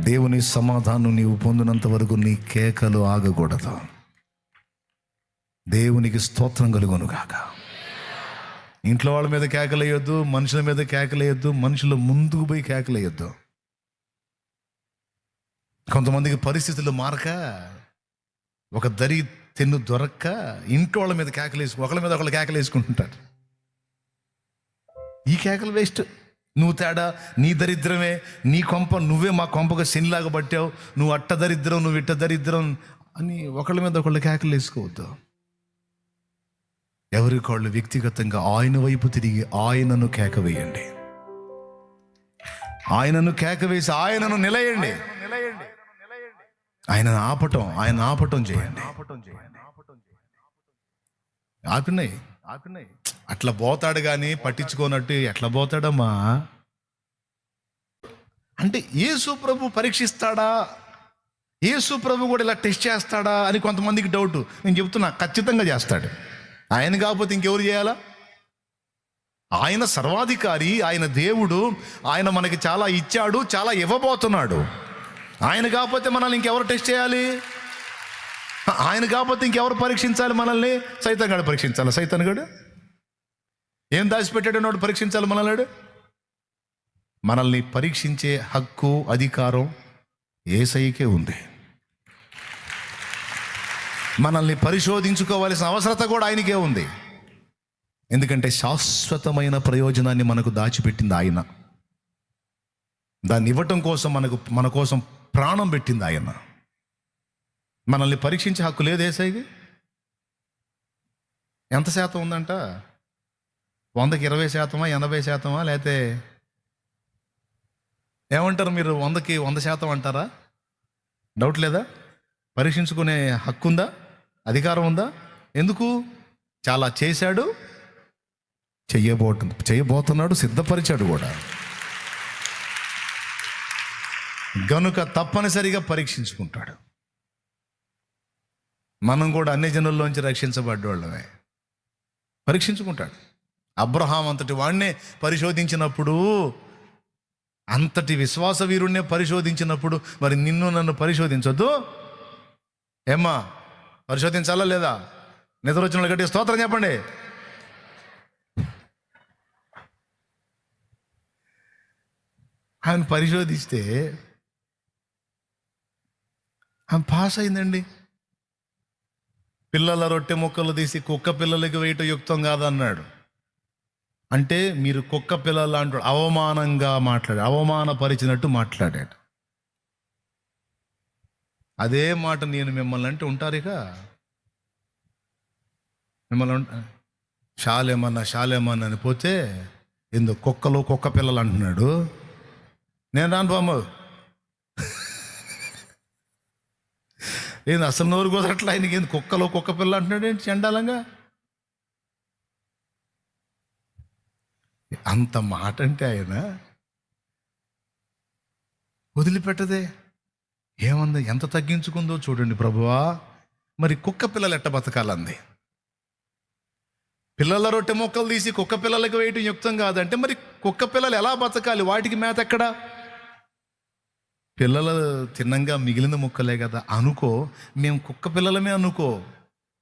దేవుని సమాధానం నీవు పొందినంత వరకు నీ కేకలు ఆగకూడదు. దేవునికి స్తోత్రం కలుగును గాక. ఇంట్లో వాళ్ళ మీద కేకలేయొద్దు, మనుషుల మీద కేకలేయొద్దు, మనుషుల ముందుకు పోయి కేకలేయొద్దు. కొంతమందికి పరిస్థితులు మారక, ఒక దరి తెన్ను దొరక్క ఇంట్లో వాళ్ళ మీద ఒకళ్ళ మీద ఒకళ్ళు కేకలేసుకుంటుంటారు. ఈ కేకలు వేస్ట్. నువ్వు తేడా, నీ దరిద్రమే, నీ కొంప నువ్వే మా కొంపగా శనిలాగా పట్టావు, నువ్వు అట్ట దరిద్రం, నువ్వు ఇట్ట దరిద్రం అని ఒకళ్ళ మీద ఒకళ్ళు కేకలు వేసుకోవద్దు. ఎవరికోళ్ళు వ్యక్తిగతంగా ఆయన వైపు తిరిగి ఆయనను కేకవేయండి. ఆయనను కేకవేసి ఆయనను నిలయండి. ఆయన ఆపటం చేయండి. ఆపినాయి అట్లా పోతాడు కానీ పట్టించుకోనట్టు ఎట్లా పోతాడమ్మా అంటే, యేసు ప్రభు పరీక్షిస్తాడా, యేసు ప్రభు కూడా ఇలా టెస్ట్ చేస్తాడా అని కొంతమందికి డౌట్. నేను చెప్తున్నా, ఖచ్చితంగా చేస్తాడు. ఆయన కాకపోతే ఇంకెవరు చేయాలా? ఆయన సర్వాధికారి, ఆయన దేవుడు, ఆయన మనకి చాలా ఇచ్చాడు, చాలా ఇవ్వబోతున్నాడు. ఆయన కాకపోతే మనల్ని ఇంకెవరు టెస్ట్ చేయాలి? ఆయన కాకపోతే ఇంకెవరు పరీక్షించాలి మనల్ని? సైతాన్ గడు పరీక్షించాలి. సైతాన్ గడు ఏం దాచిపెట్టాడు? వాడు పరీక్షించాలి మనల్ని. మనల్ని పరీక్షించే హక్కు, అధికారం యేసయ్యకే ఉంది. మనల్ని పరిశోధించుకోవాల్సిన అవసరత కూడా ఆయనకే ఉంది. ఎందుకంటే శాశ్వతమైన ప్రయోజనాన్ని మనకు దాచిపెట్టింది ఆయన. దాన్ని ఇవ్వటం కోసం మన కోసం ప్రాణం పెట్టింది ఆయన. మనల్ని పరీక్షించే హక్కు లేదు యేసయ్యకి. ఎంత శాతం ఉందంట? 100కి 20%, 80%, లేకపోతే ఏమంటారు మీరు? 100కి 100% అంటారా? డౌట్ లేదా? పరీక్షించుకునే హక్కు ఉందా? అధికారం ఉందా? ఎందుకు? చాలా చేశాడు, చేయబోతున్నాడు, సిద్ధపరిచాడు కూడా. గనుక తప్పనిసరిగా పరీక్షించుకుంటాడు. మనం కూడా అన్ని జనుల్లోంచి రక్షించబడ్డోళ్ళమే. పరీక్షించుకుంటాడు. అబ్రహాం అంతటి వాడినే పరిశోధించినప్పుడు, అంతటి విశ్వాస వీరుణ్ణే పరిశోధించినప్పుడు, మరి నిన్ను నన్ను పరిశోధించొద్దు? ఏమ్మా, పరిశోధించాలా లేదా? నిద్ర వచ్చిన వాళ్ళు గట్టి స్తోత్రం చెప్పండి. ఆయన పరిశోధిస్తే ఆమె పాస్ అయిందండి. పిల్లల రొట్టె ముక్కలు తీసి కుక్క పిల్లలకి వేయటం యుక్తం కాదన్నాడు. అంటే మీరు కుక్క పిల్లలు అంటాడు, అవమానంగా అవమానపరిచినట్టు మాట్లాడాడు. అదే మాట నేను మిమ్మల్ని అంటే ఉంటారు. ఇక మిమ్మల్ని శాలేమన్నా అని పోతే ఎందుకు కుక్క పిల్లలు అంటున్నాడు. నేను రాను బామ్మ, ఏంది అసలు నోరు కుదరట్లా ఆయనకి? ఏంది కుక్క పిల్ల అంటున్నాడు ఏంటి చండాలంగా? అంత మాట అంటే ఆయన వదిలిపెట్టదే. ఏమంది? ఎంత తగ్గించుకుందో చూడండి ప్రభువా. మరి కుక్క పిల్లలు ఎట్ట బతకాలంది? పిల్లల రొట్టె మొక్కలు తీసి కుక్క పిల్లలకి వేయటం యుక్తం కాదంటే మరి కుక్క పిల్లలు ఎలా బతకాలి? వాటికి మేత ఎక్కడా? పిల్లలు తిన్నంగా మిగిలిన ముక్కలే కదా అనుకో. మేము కుక్క పిల్లలమే అనుకో,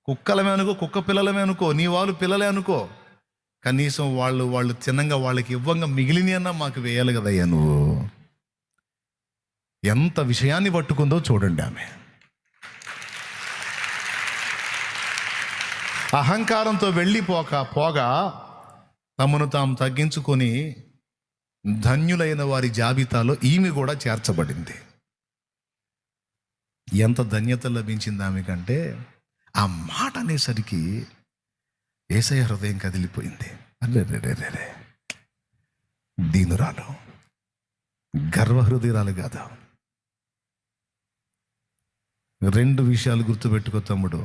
కుక్క పిల్లలమే అనుకో, నీ వాళ్ళు పిల్లలే అనుకో. కనీసం వాళ్ళు తిన్నంగా వాళ్ళకి ఇవ్వంగా మిగిలిన అన్నా మాకు వేయాలి కదయ్యా నువ్వు. ఎంత విషయాన్ని పట్టుకుందో చూడండి ఆమె. అహంకారంతో పోగా తమను తాము తగ్గించుకొని ధన్యులైన వారి జాబితాలో ఈమె కూడా చేర్చబడింది. ఎంత ధన్యత లభించింది ఆమెకంటే, ఆ మాట అనేసరికి యేసయ్య హృదయం కదిలిపోయింది. అరే దీనురాలు, గర్వహృదయాలు కాదా. 2 విషయాలు గుర్తుపెట్టుకో తమ్ముడు.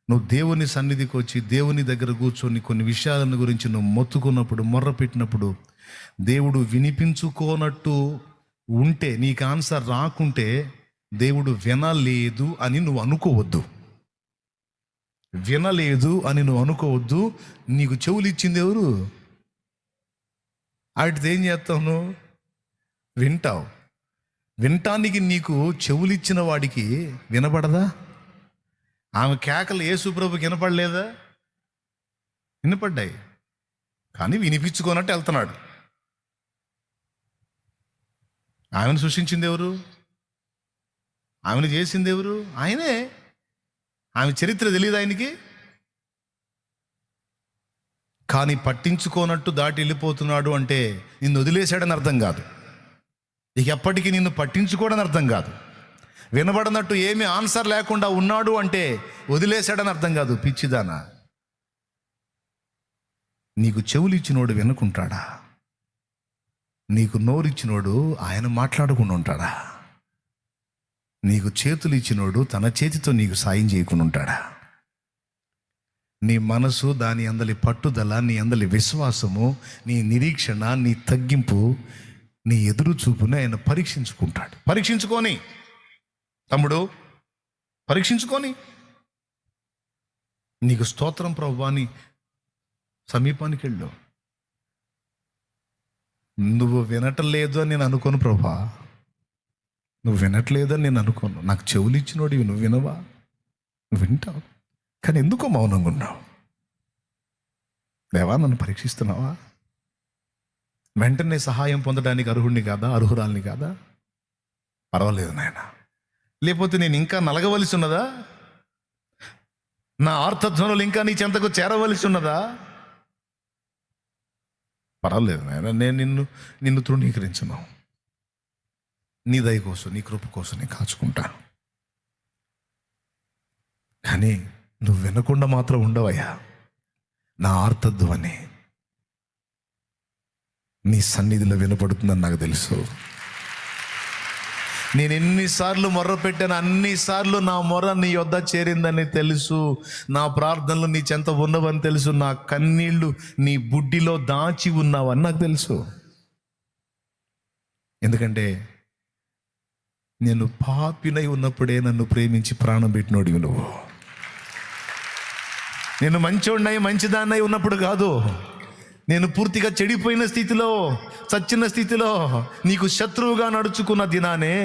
నువ్వు దేవుని సన్నిధికి వచ్చి దేవుని దగ్గర కూర్చొని కొన్ని విషయాలను గురించి నువ్వు మొత్తుకున్నప్పుడు, మొర్ర పెట్టినప్పుడు, దేవుడు వినిపించుకోనట్టు ఉంటే, నీకు ఆన్సర్ రాకుంటే దేవుడు వినలేదు అని నువ్వు అనుకోవద్దు. నీకు చెవులు ఇచ్చింది ఎవరు? వాటితో ఏం చేస్తావు? నువ్వు వింటావు. వినటానికి నీకు చెవులిచ్చిన వాడికి వినపడదా? ఆమె కేకలు యేసుప్రభుకి వినపడలేదా? వినపడ్డాయి, కానీ వినిపించుకోనట్టు వెళ్తున్నాడు. ఆమెను సృష్టించింది ఎవరు? ఆమెను చేసింది ఎవరు? ఆయనే. ఆమె చరిత్ర తెలియదు ఆయనకి. కానీ పట్టించుకోనట్టు దాటి వెళ్ళిపోతున్నాడు అంటే నిన్ను వదిలేశాడని అర్థం కాదు. ఇక ఎప్పటికీ నిన్ను పట్టించుకోవడని అర్థం కాదు. వినబడినట్టు ఏమీ ఆన్సర్ లేకుండా ఉన్నాడు అంటే వదిలేశాడని అర్థం కాదు. పిచ్చిదానా, నీకు చెవులు ఇచ్చినోడు వినుకుంటాడా? నీకు నోరిచ్చినోడు ఆయన మాట్లాడకుండా ఉంటాడా? నీకు చేతులు ఇచ్చినోడు తన చేతితో నీకు సాయం చేయకుండా ఉంటాడా? నీ మనసు, దాని అందలి పట్టుదల, నీ అందలి విశ్వాసము, నీ నిరీక్షణ, నీ తగ్గింపు, నీ ఎదురు చూపుని ఆయన పరీక్షించుకుంటాడు. పరీక్షించుకొని తమ్ముడు, పరీక్షించుకొని నీకు స్తోత్రం ప్రభువా అని సమీపానికి వెళ్ళు. నువ్వు వినటలేదు అని నేను అనుకోను ప్రభా, నువ్వు వినట్లేదు అని నేను అనుకోను. నాకు చెవులు ఇచ్చినోడివి, నువ్వు వినవా? నువ్వు వింటావు, కానీ ఎందుకో మౌనంగా ఉన్నావు. దేవా, నన్ను పరీక్షిస్తున్నావా? వెంటనే సహాయం పొందడానికి అర్హుడిని కాదా, అర్హురాల్ని కాదా? పర్వాలేదు నాయన. లేకపోతే నేను ఇంకా నలగవలసి ఉన్నదా? నా ఆర్తధ్వనులు ఇంకా నీ చెంతకు చేరవలసి ఉన్నదా? పర్వాలేదు నాయన, నేను నిన్ను తృణీకరించను. నీ దయ కోసం, నీ కృప కోసం నేను కాచుకుంటాను. కానీ నువ్వు వినకుండా మాత్రం ఉండవయ్యా. నా ఆర్తధ్వని నీ సన్నిధిలో వినపడుతుందని నాకు తెలుసు. నేను ఎన్నిసార్లు మొర్ర పెట్టాను, అన్నిసార్లు నా మొర్ర నీ యొద్ద చేరిందని తెలుసు. నా ప్రార్థనలు నీ చెంత ఉన్నవని తెలుసు. నా కన్నీళ్లు నీ బుడ్డిలో దాచి ఉన్నావని నాకు తెలుసు. ఎందుకంటే నేను పాపినై ఉన్నప్పుడే నన్ను ప్రేమించి ప్రాణం పెట్టినోడివి నువ్వు. నేను మంచోడినై, మంచిదాన్నై ఉన్నప్పుడు కాదు, నేను పూర్తిగా చెడిపోయిన స్థితిలో, చచ్చిన స్థితిలో, నీకు శత్రువుగా నడుచుకున్న దినానే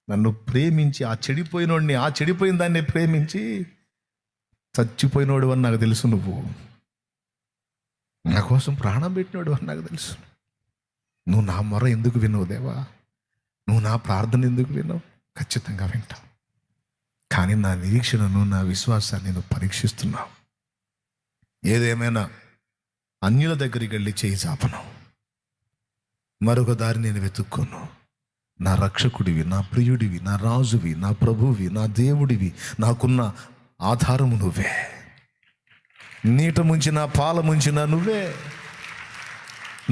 నన్ను ప్రేమించి, ఆ చెడిపోయినోడిని, ఆ చెడిపోయిన దాన్ని ప్రేమించి చచ్చిపోయినోడు అని నాకు తెలుసు. నువ్వు నా కోసం ప్రాణం పెట్టినోడు అని నాకు తెలుసు. నువ్వు నా మొర ఎందుకు వినవు దేవా? నువ్వు నా ప్రార్థన ఎందుకు వినవు? ఖచ్చితంగా వింటావు. కానీ నా నిరీక్షణను, నా విశ్వాసాన్ని నువ్వు పరీక్షిస్తున్నావు. ఏదేమైనా అన్యుల దగ్గరికి వెళ్ళి చేయి చాపను, మరొక దారి నేను వెతుక్కోను. నా రక్షకుడివి, నా ప్రియుడివి, నా రాజువి, నా ప్రభువి, నా దేవుడివి, నాకున్న ఆధారము నువ్వే. నీట ముంచిన, పాల ముంచిన నువ్వే.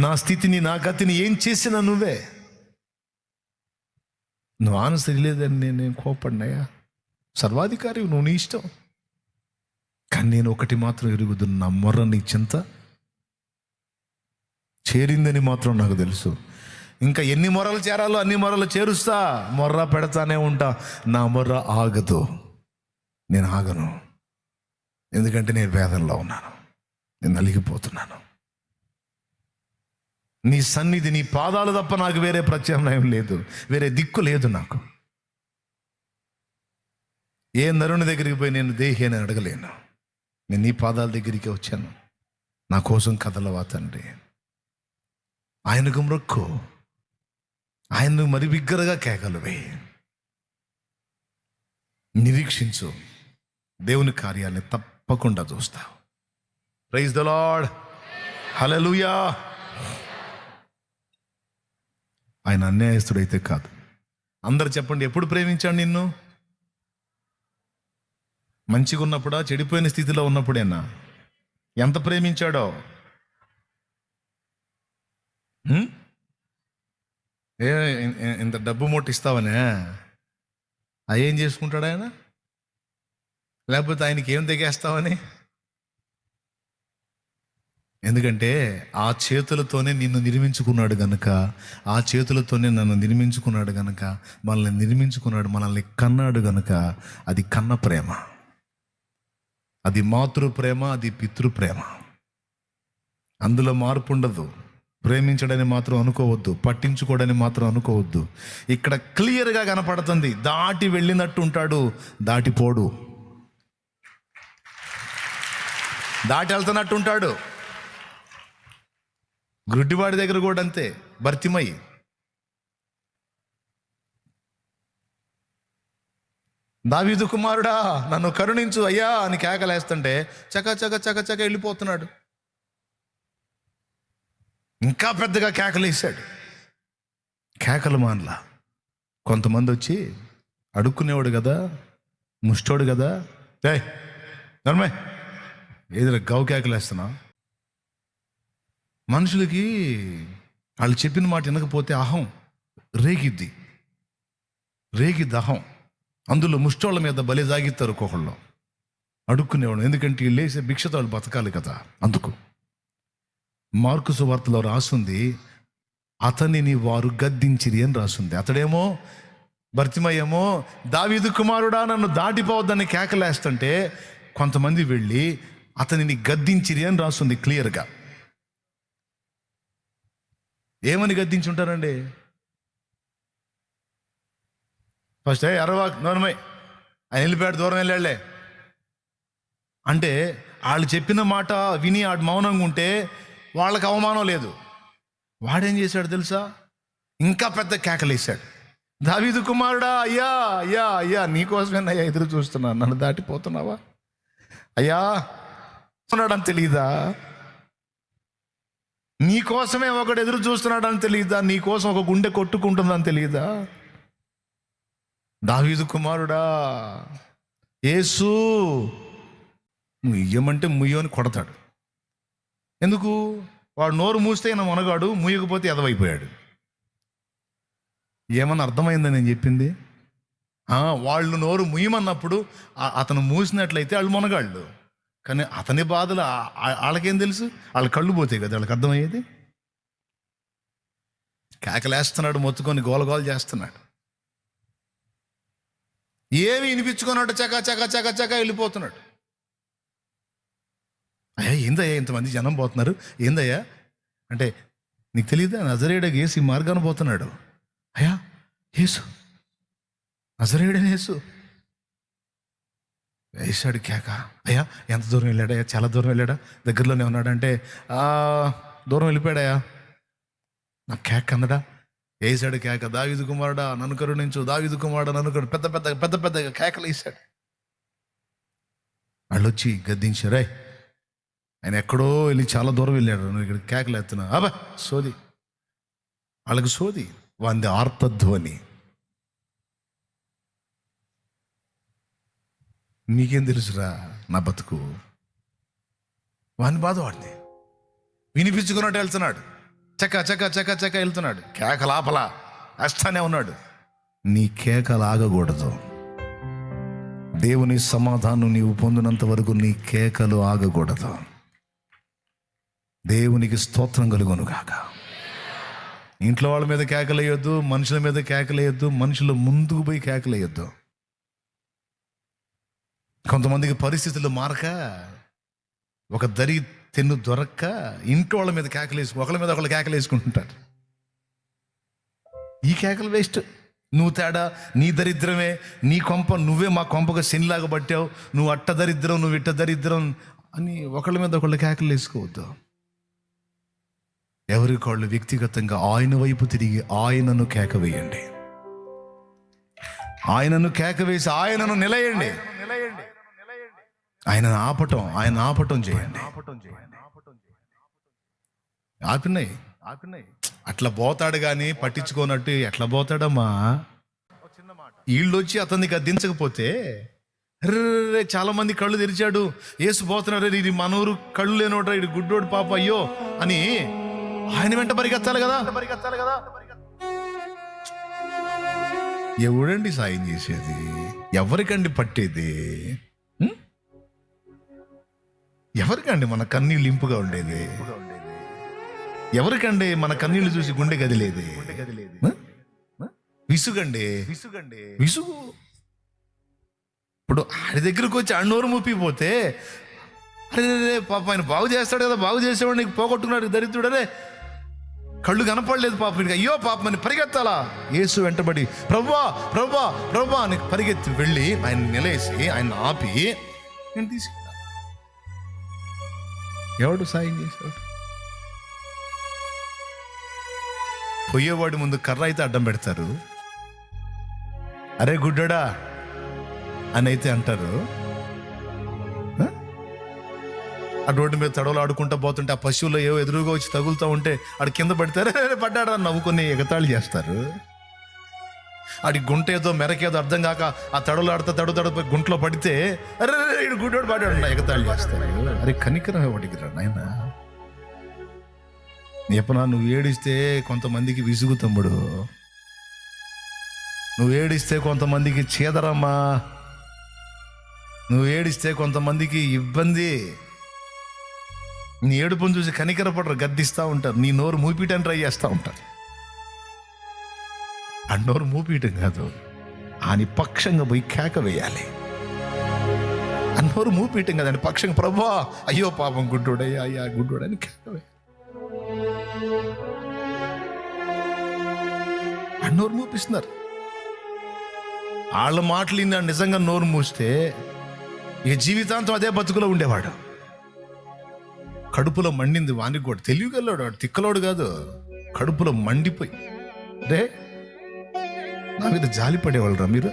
నా స్థితిని, నా గతిని ఏం చేసినా నువ్వే. నువ్వు ఆన్సర్ లేదని నేను కోపడినాయా? సర్వాధికారి నువ్వు, నీ ఇష్టం. కానీ నేను ఒకటి మాత్రం ఎరుగుదును, నా మొర్ర నీ చింత చేరిందని మాత్రం నాకు తెలుసు. ఇంకా ఎన్ని మొర్రలు చేరాలో అన్ని మొర్రలు చేరుస్తా, మొర్ర పెడతానే ఉంటా. నా మొర్ర ఆగదు, నేను ఆగను. ఎందుకంటే నేను వేదనలో ఉన్నాను, నేను నలిగిపోతున్నాను. నీ సన్నిధి, నీ పాదాలు తప్ప నాకు వేరే ప్రత్యామ్నాయం లేదు, వేరే దిక్కు లేదు నాకు. ఏ నరుని దగ్గరికి పోయి నేను దేహి అని అడగలేను. నేను నీ పాదాల దగ్గరికి వచ్చాను. నా కోసం కదలవా తండ్రి? ఆయనకు మ్రొక్కు, ఆయన్ను మరి బిగ్గరగా కేకలువే. నిరీక్షించు, దేవుని కార్యాన్ని తప్పకుండా చూస్తావు. ప్రైజ్ ద లార్డ్, హల్లెలూయా. ఆయన అన్యాయస్తుడైతే కాదు. అందరు చెప్పండి, ఎప్పుడు ప్రేమించాడు నిన్ను? మంచిగా ఉన్నప్పుడా, చెడిపోయిన స్థితిలో ఉన్నప్పుడేనా? ఎంత ప్రేమించాడో. ఇంత డబ్బు మొట్టిస్తావనే అదేం చేసుకుంటాడు ఆయన? లేకపోతే ఆయనకి ఏం తెగేస్తావని? ఎందుకంటే ఆ చేతులతోనే నిన్ను నిర్మించుకున్నాడు గనుక, ఆ చేతులతోనే నన్ను నిర్మించుకున్నాడు గనుక, మనల్ని నిర్మించుకున్నాడు, మనల్ని కన్నాడు గనుక అది కన్న ప్రేమ, అది మాతృ ప్రేమ, అది పితృ ప్రేమ. అందులో మార్పు ఉండదు. ప్రేమించడని మాత్రం అనుకోవద్దు, పట్టించుకోవడని మాత్రం అనుకోవద్దు. ఇక్కడ క్లియర్గా కనపడుతుంది, దాటి వెళ్ళినట్టు ఉంటాడు, దాటిపోడు. దాటి వెళ్తున్నట్టు ఉంటాడు. గుడ్డివాడి దగ్గర కూడా అంతే. భర్తిమై దావీదు కుమారుడా నన్ను కరుణించు అయ్యా అని కేకలేస్తుంటే చక చక చక చక వెళ్ళిపోతున్నాడు. ఇంకా పెద్దగా కేకలేసాడు. కేకలు మానలా. కొంతమంది వచ్చి అడుక్కునేవాడు కదా, ముష్టోడు కదా, నర్మే ఏదో గౌ కేకలేస్తున్నా. మనుషులకి వాళ్ళు చెప్పిన మాట వినకపోతే అహం రేగిద్ది అహం. అందులో ముష్టోళ్ళ మీద బలి జాగిస్తారు ఒక్కొక్కళ్ళు, అడుక్కునేవాడు. ఎందుకంటే వీళ్ళు వేసే భిక్షతో వాళ్ళు బతకాలి కదా. అందుకు మార్కు సువార్తలో రాసుంది, అతనిని వారు గద్దించిరి అని రాసుంది. అతడేమో భర్తిమయ్యేమో దావీదు కుమారుడా నన్ను దాటిపోవద్దని కేకలేస్తుంటే కొంతమంది వెళ్ళి అతనిని గద్దించిరి అని రాసుంది క్లియర్గా. ఏమని గద్దించి ఉంటారండి? ఫస్ట్ అరవా నోనమై ఆయన వెళ్ళిపోయాడు, దూరం వెళ్ళాడులే అంటే వాళ్ళు చెప్పిన మాట విని ఆడు మౌనంగా ఉంటే వాళ్ళకి అవమానం లేదు. వాడేం చేశాడు తెలుసా? ఇంకా పెద్ద కేకలేశాడు, దావీదు కుమారుడా అయ్యా అయ్యా అయ్యా నీకోసమేనయ్యా ఎదురు చూస్తున్నాను, నన్ను దాటిపోతున్నావా అయ్యా ఉన్నాడని తెలియదా? నీకోసమే ఒకడు ఎదురు చూస్తున్నాడని తెలియదా? నీకోసం ఒక గుండె కొట్టుకుంటుందని తెలియదా? దావీదు కుమారుడా యేసు నువ్వు ఇయ్యమంటే ముయ్యని కొడతాడు. ఎందుకు? వాడు నోరు మూస్తే ఈయన మునగాడు, ముయ్యకపోతే ఎదవైపోయాడు. ఏమన్నా అర్థమైందా నేను చెప్పింది? వాళ్ళు నోరు ముయ్యమన్నప్పుడు అతను మూసినట్లయితే వాళ్ళు మునగాళ్ళు. కానీ అతని బాధలు వాళ్ళకేం తెలుసు? వాళ్ళ కళ్ళు పోతాయి కదా వాళ్ళకి అర్థమయ్యేది. కేకలేస్తున్నాడు, మొత్తుకొని గోలగోల చేస్తున్నాడు, ఏమి వినిపించుకున్నాడు, చక చక చక చక వెళ్ళిపోతున్నాడు. అయ్యా ఏందయ్యా ఇంతమంది జనం పోతున్నారు ఏందయ్యా అంటే, నీకు తెలియదా నజరేయుడకి యేసు ఈ మార్గాన పోతున్నాడు. అయ్యా యేసు నజరేయుడని యేసు వేసాడు కేక. అయ్యా ఎంత దూరం వెళ్ళాడయ్యా? చాలా దూరం వెళ్ళాడా? దగ్గరలోనే ఉన్నాడంటే దూరం వెళ్ళిపోయాడయ్యా. నాకు కేక అందడా? వేసాడు కేక, దావీదు కుమారుడా నన్ను కరుణించు, దావీదు కుమారుడా నన్ను కరుణించు. పెద్ద పెద్ద పెద్ద పెద్దగా కేకలు వేసాడు. వాళ్ళు వచ్చి గద్దించారు, ఆయన ఎక్కడో వెళ్ళి చాలా దూరం వెళ్ళాడు, నువ్వు ఇక్కడ కేకలు ఎత్తున్నా. అబ్బా సోది, వాళ్ళకి సోది, వాంది ఆర్తధ్వని. నీకేం తెలుసురా నా బతుకు? వాని బాధ వాడిని వినిపించుకున్నట్టు వెళ్తున్నాడు, చక్క చక్క చక్క చక్క వెళ్తున్నాడు, కేకలాపలా వేస్తానే ఉన్నాడు. నీ కేకలు ఆగకూడదు. దేవుని సమాధానం నీవు పొందినంత వరకు నీ కేకలు ఆగకూడదు. దేవునికి స్తోత్రం కలుగును గాక. ఇంట్లో వాళ్ళ మీద కేకలేయొద్దు, మనుషుల మీద కేకలేయొద్దు, మనుషుల ముందుకు పోయి కేకలేయొద్దు. కొంతమందికి పరిస్థితులు మారక, ఒక దరి తెన్ను దొరక్క ఇంట్లో వాళ్ళ మీద ఒకళ్ళ మీద ఒకళ్ళు కేకలేసుకుంటుంటారు. ఈ కేకలు వేస్ట్. నువ్వు తేడా, నీ దరిద్రమే, నీ కొంప నువ్వే మా కొంపగా శనిలాగా పట్టావు, నువ్వు అట్ట దరిద్రం, నువ్వు ఇట్ట దరిద్రం అని ఒకళ్ళ మీద ఒకళ్ళు కేకలు వేసుకోవద్దు. ఎవరికోళ్ళు వ్యక్తిగతంగా ఆయన వైపు తిరిగి ఆయనను కేక వేయండి, ఆయనను కేక వేసి ఆయనను నిలయండి, ఆయన ఆపటం చేయండి. ఆపినాయి అట్లా పోతాడు కానీ పట్టించుకోనట్టు ఎట్లా పోతాడమ్మా? వీళ్ళు వచ్చి అతన్ని గద్దించకపోతే చాలా మంది కళ్ళు తెరిచాడు, యేసు పోతున్నాడు, ఇది మనూరు కళ్ళు లేనోడ్రా, ఇది గుడ్డోడు పాప అయ్యో అని ఆయన వెంట పరిగెత్తాలి కదా. ఎవడండి సాయం చేసేది? ఎవరికండి పట్టేది? ఎవరికండి మన కన్నీళ్ళు ఇంపుగా ఉండేది? ఎవరికండి మన కన్నీళ్లు చూసి గుండె గదిలేది? విసుగండి, విసుగు. ఇప్పుడు ఆడి దగ్గరకు వచ్చి అన్నోరు ముప్పిపోతే, అరే పాప ఆయన బాగు చేస్తాడు కదా, బాగు చేసేవాడు నీకు పోగొట్టుకున్నాడు దరిద్రుడరే, కళ్ళు కనపడలేదు పాపం, వీడికి అయ్యో పాపం అని పరిగెత్తాలా. యేసు వెంటబడి ప్రభువా ప్రభువా ప్రభువా అని పరిగెత్తి వెళ్ళి ఆయన నిలేసి ఆయన ఆపి నేను తీసుకెళ్ళా. ఎవడు సాయం చేశాడు? పోయేవాడి ముందు కర్ర అయితే అడ్డం పెడతారు, అరే గుడ్డడా అని అయితే అంటారు. ఆ రోడ్డు మీద తడవలు ఆడుకుంటూ పోతుంటే ఆ పశువులు ఏవో ఎదురుగా వచ్చి తగులుతూ ఉంటే ఆడు కింద పడతారు, పడ్డాడా నవ్వుకొని ఎగతాళి చేస్తారు. ఆడి గుంట ఏదో మెరకేదో అర్థం కాక ఆ తడవలు ఆడుతా తడుతడు గుంట్లో పడితే అరే ఇడు గుడ్డోడు పడ్డాడు ఎగతాళి చేస్తారు. అరే కనికరం అడిగిరా నాయన. చెప్పనా, నువ్వు ఏడిస్తే కొంతమందికి విసుగు తమ్ముడు, నువ్వు ఏడిస్తే కొంతమందికి చేదరమ్మా, నువ్వు ఏడిస్తే కొంతమందికి ఇబ్బంది. నీ ఏడుపును చూసి కనికరపడరు, గద్దిస్తూ ఉంటారు, నీ నోరు మూపియటానికి ట్రై చేస్తూ ఉంటారు. ఆ నోరు మూపియటం కాదు, అని పక్షంగా పోయి కేక వేయాలి. ఆ నోరు మూపియటం కదండి, పక్షంగా ప్రభువా అయ్యో పాపం గుడ్డోడయ్యా అయ్యా గుడ్డోడని కేక వేయాలి. ఆ నోరు మూపిస్తున్నారు. వాళ్ళ మాటలు నిజంగా నోరు మూస్తే ఇక జీవితాంతం అదే బతుకులో ఉండేవాడు. కడుపులో మండింది వానికి కూడా, తెలియగలడు వాడు, తిక్కలోడు కాదు. కడుపులో మండిపోయి రే నా మీద జాలి పడేవాళ్ళరా మీరు,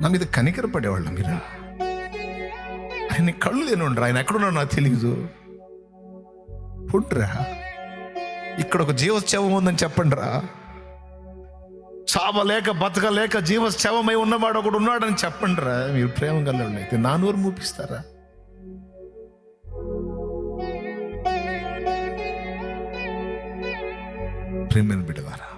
నా మీద కనికర పడేవాళ్ళ మీరు. ఆయన కళ్ళు లేనుండ్రా, ఆయన ఎక్కడున్నాడు నాకు తెలియదు. పుట్రా ఇక్కడ ఒక జీవశవం ఉందని చెప్పండి రా. చావలేక బతకలేక జీవశవమై ఉన్నవాడు ఒకడు ఉన్నాడని చెప్పండి రా. మీరు ప్రేమ గలవాళ్ళు అయితే నా నోరు మూపిస్తారా? ప్రేమను బిడ్డవారా,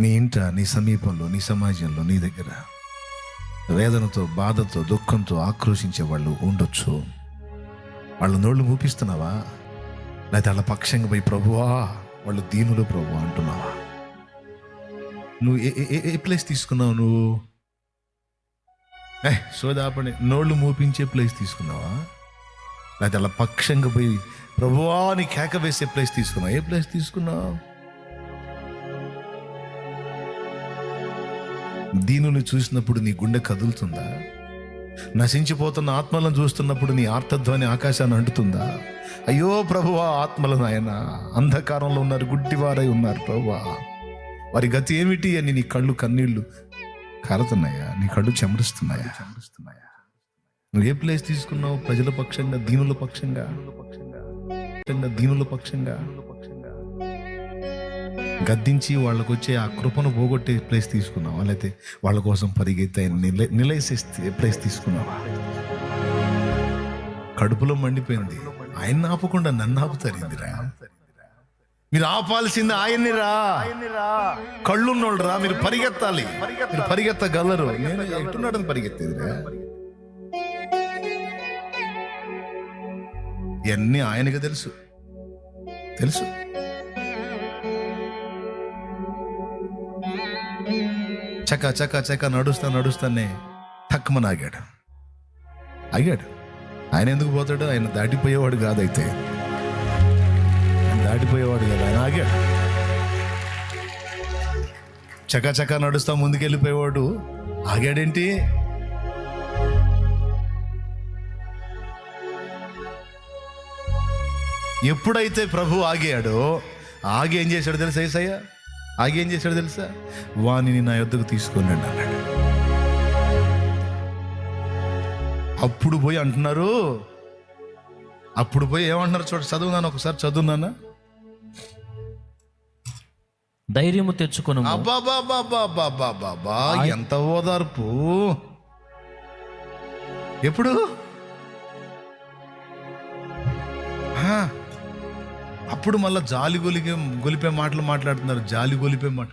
నీ ఇంట, నీ సమీపంలో, నీ సమాజంలో, నీ దగ్గర వేదనతో, బాధతో, దుఃఖంతో ఆక్రోశించే వాళ్ళు ఉండొచ్చు. వాళ్ళ నోళ్ళు మూపిస్తున్నావా? లేకపోతే వాళ్ళ పక్షంగా పోయి ప్రభువా వాళ్ళు దీనులు ప్రభు అంటున్నావా? నువ్వు ఏ ప్లేస్ తీసుకున్నావు? నువ్వు సోదాపడి నోళ్ళు మూపించే ప్లేస్ తీసుకున్నావా? లేకపోతే అలా పక్షంగా పోయి ప్రభువా అని కేక వేసే ప్లేస్ తీసుకున్నావు? ఏ ప్లేస్ తీసుకున్నావు? దీనుని చూసినప్పుడు నీ గుండె కదులుతుందా? నశించిపోతున్న ఆత్మలను చూస్తున్నప్పుడు నీ ఆర్తధ్వని ఆకాశాన్ని అంటుతుందా? అయ్యో ప్రభువా ఆత్మలను ఆయన అంధకారంలో ఉన్నారు, గుడ్డివారై ఉన్నారు ప్రభువా, వారి గతి ఏమిటి అని నీ కళ్ళు కన్నీళ్లు కారుతున్నాయా? నీ కళ్ళు చెమరుస్తున్నాయా? నువ్వు ఏ ప్లేస్ తీసుకున్నావు? ప్రజల పక్షంగా, దీనుల పక్షంగా, దీనుల పక్షంగా గద్దించి వాళ్ళకు వచ్చే ఆ కృపను పోగొట్టే ప్లేస్ తీసుకున్నావా? లేకపోతే వాళ్ళ కోసం పరిగెత్తి నిలయసేస్తే ప్లేస్ తీసుకున్నావా? కడుపులో మండిపోయింది, ఆయన ఆపకుండా నన్ను ఆపుతారిందిరా. మీరు ఆపాల్సింది ఆయన్ని రా. కళ్ళున్నోళ్ళు రా, మీరు పరిగెత్తాలి, మీరు పరిగెత్తగలరు. నేను ఎట్టున్నాడని పరిగెత్తేదిరా. ఇవన్నీ ఆయనకి తెలుసు. చక్క చక్క చక్క నడుస్తానే తక్కువని ఆగాడు. ఆయన ఎందుకు పోతాడు? ఆయన దాటిపోయేవాడు కాదైతే, దాటిపోయేవాడు కదా, ఆయన ఆగాడు. చక్క చక్క నడుస్తా ముందుకెళ్ళిపోయేవాడు ఆగాడేంటి? ఎప్పుడైతే ప్రభు ఆగాడో, ఆగి ఏం చేశాడు తెలుసా? యేసయ్య ఆగి ఏం చేశాడు తెలుసా? వానిని నా యొద్దకు తీసుకొని అన్నాడు. అప్పుడు పోయి అంటున్నారు, అప్పుడు పోయి ఏమంటున్నారు చూడ, చదువునాను ఒకసారి, చదువునానా? ధైర్యము తెచ్చుకును. అబ్బాబాబాబాబాబాబా, ఎంత ఓదార్పు! ఎప్పుడు? అప్పుడు మళ్ళా జాలి గొలిపే మాటలు మాట్లాడుతున్నారు. జాలి గొలిపే మాట.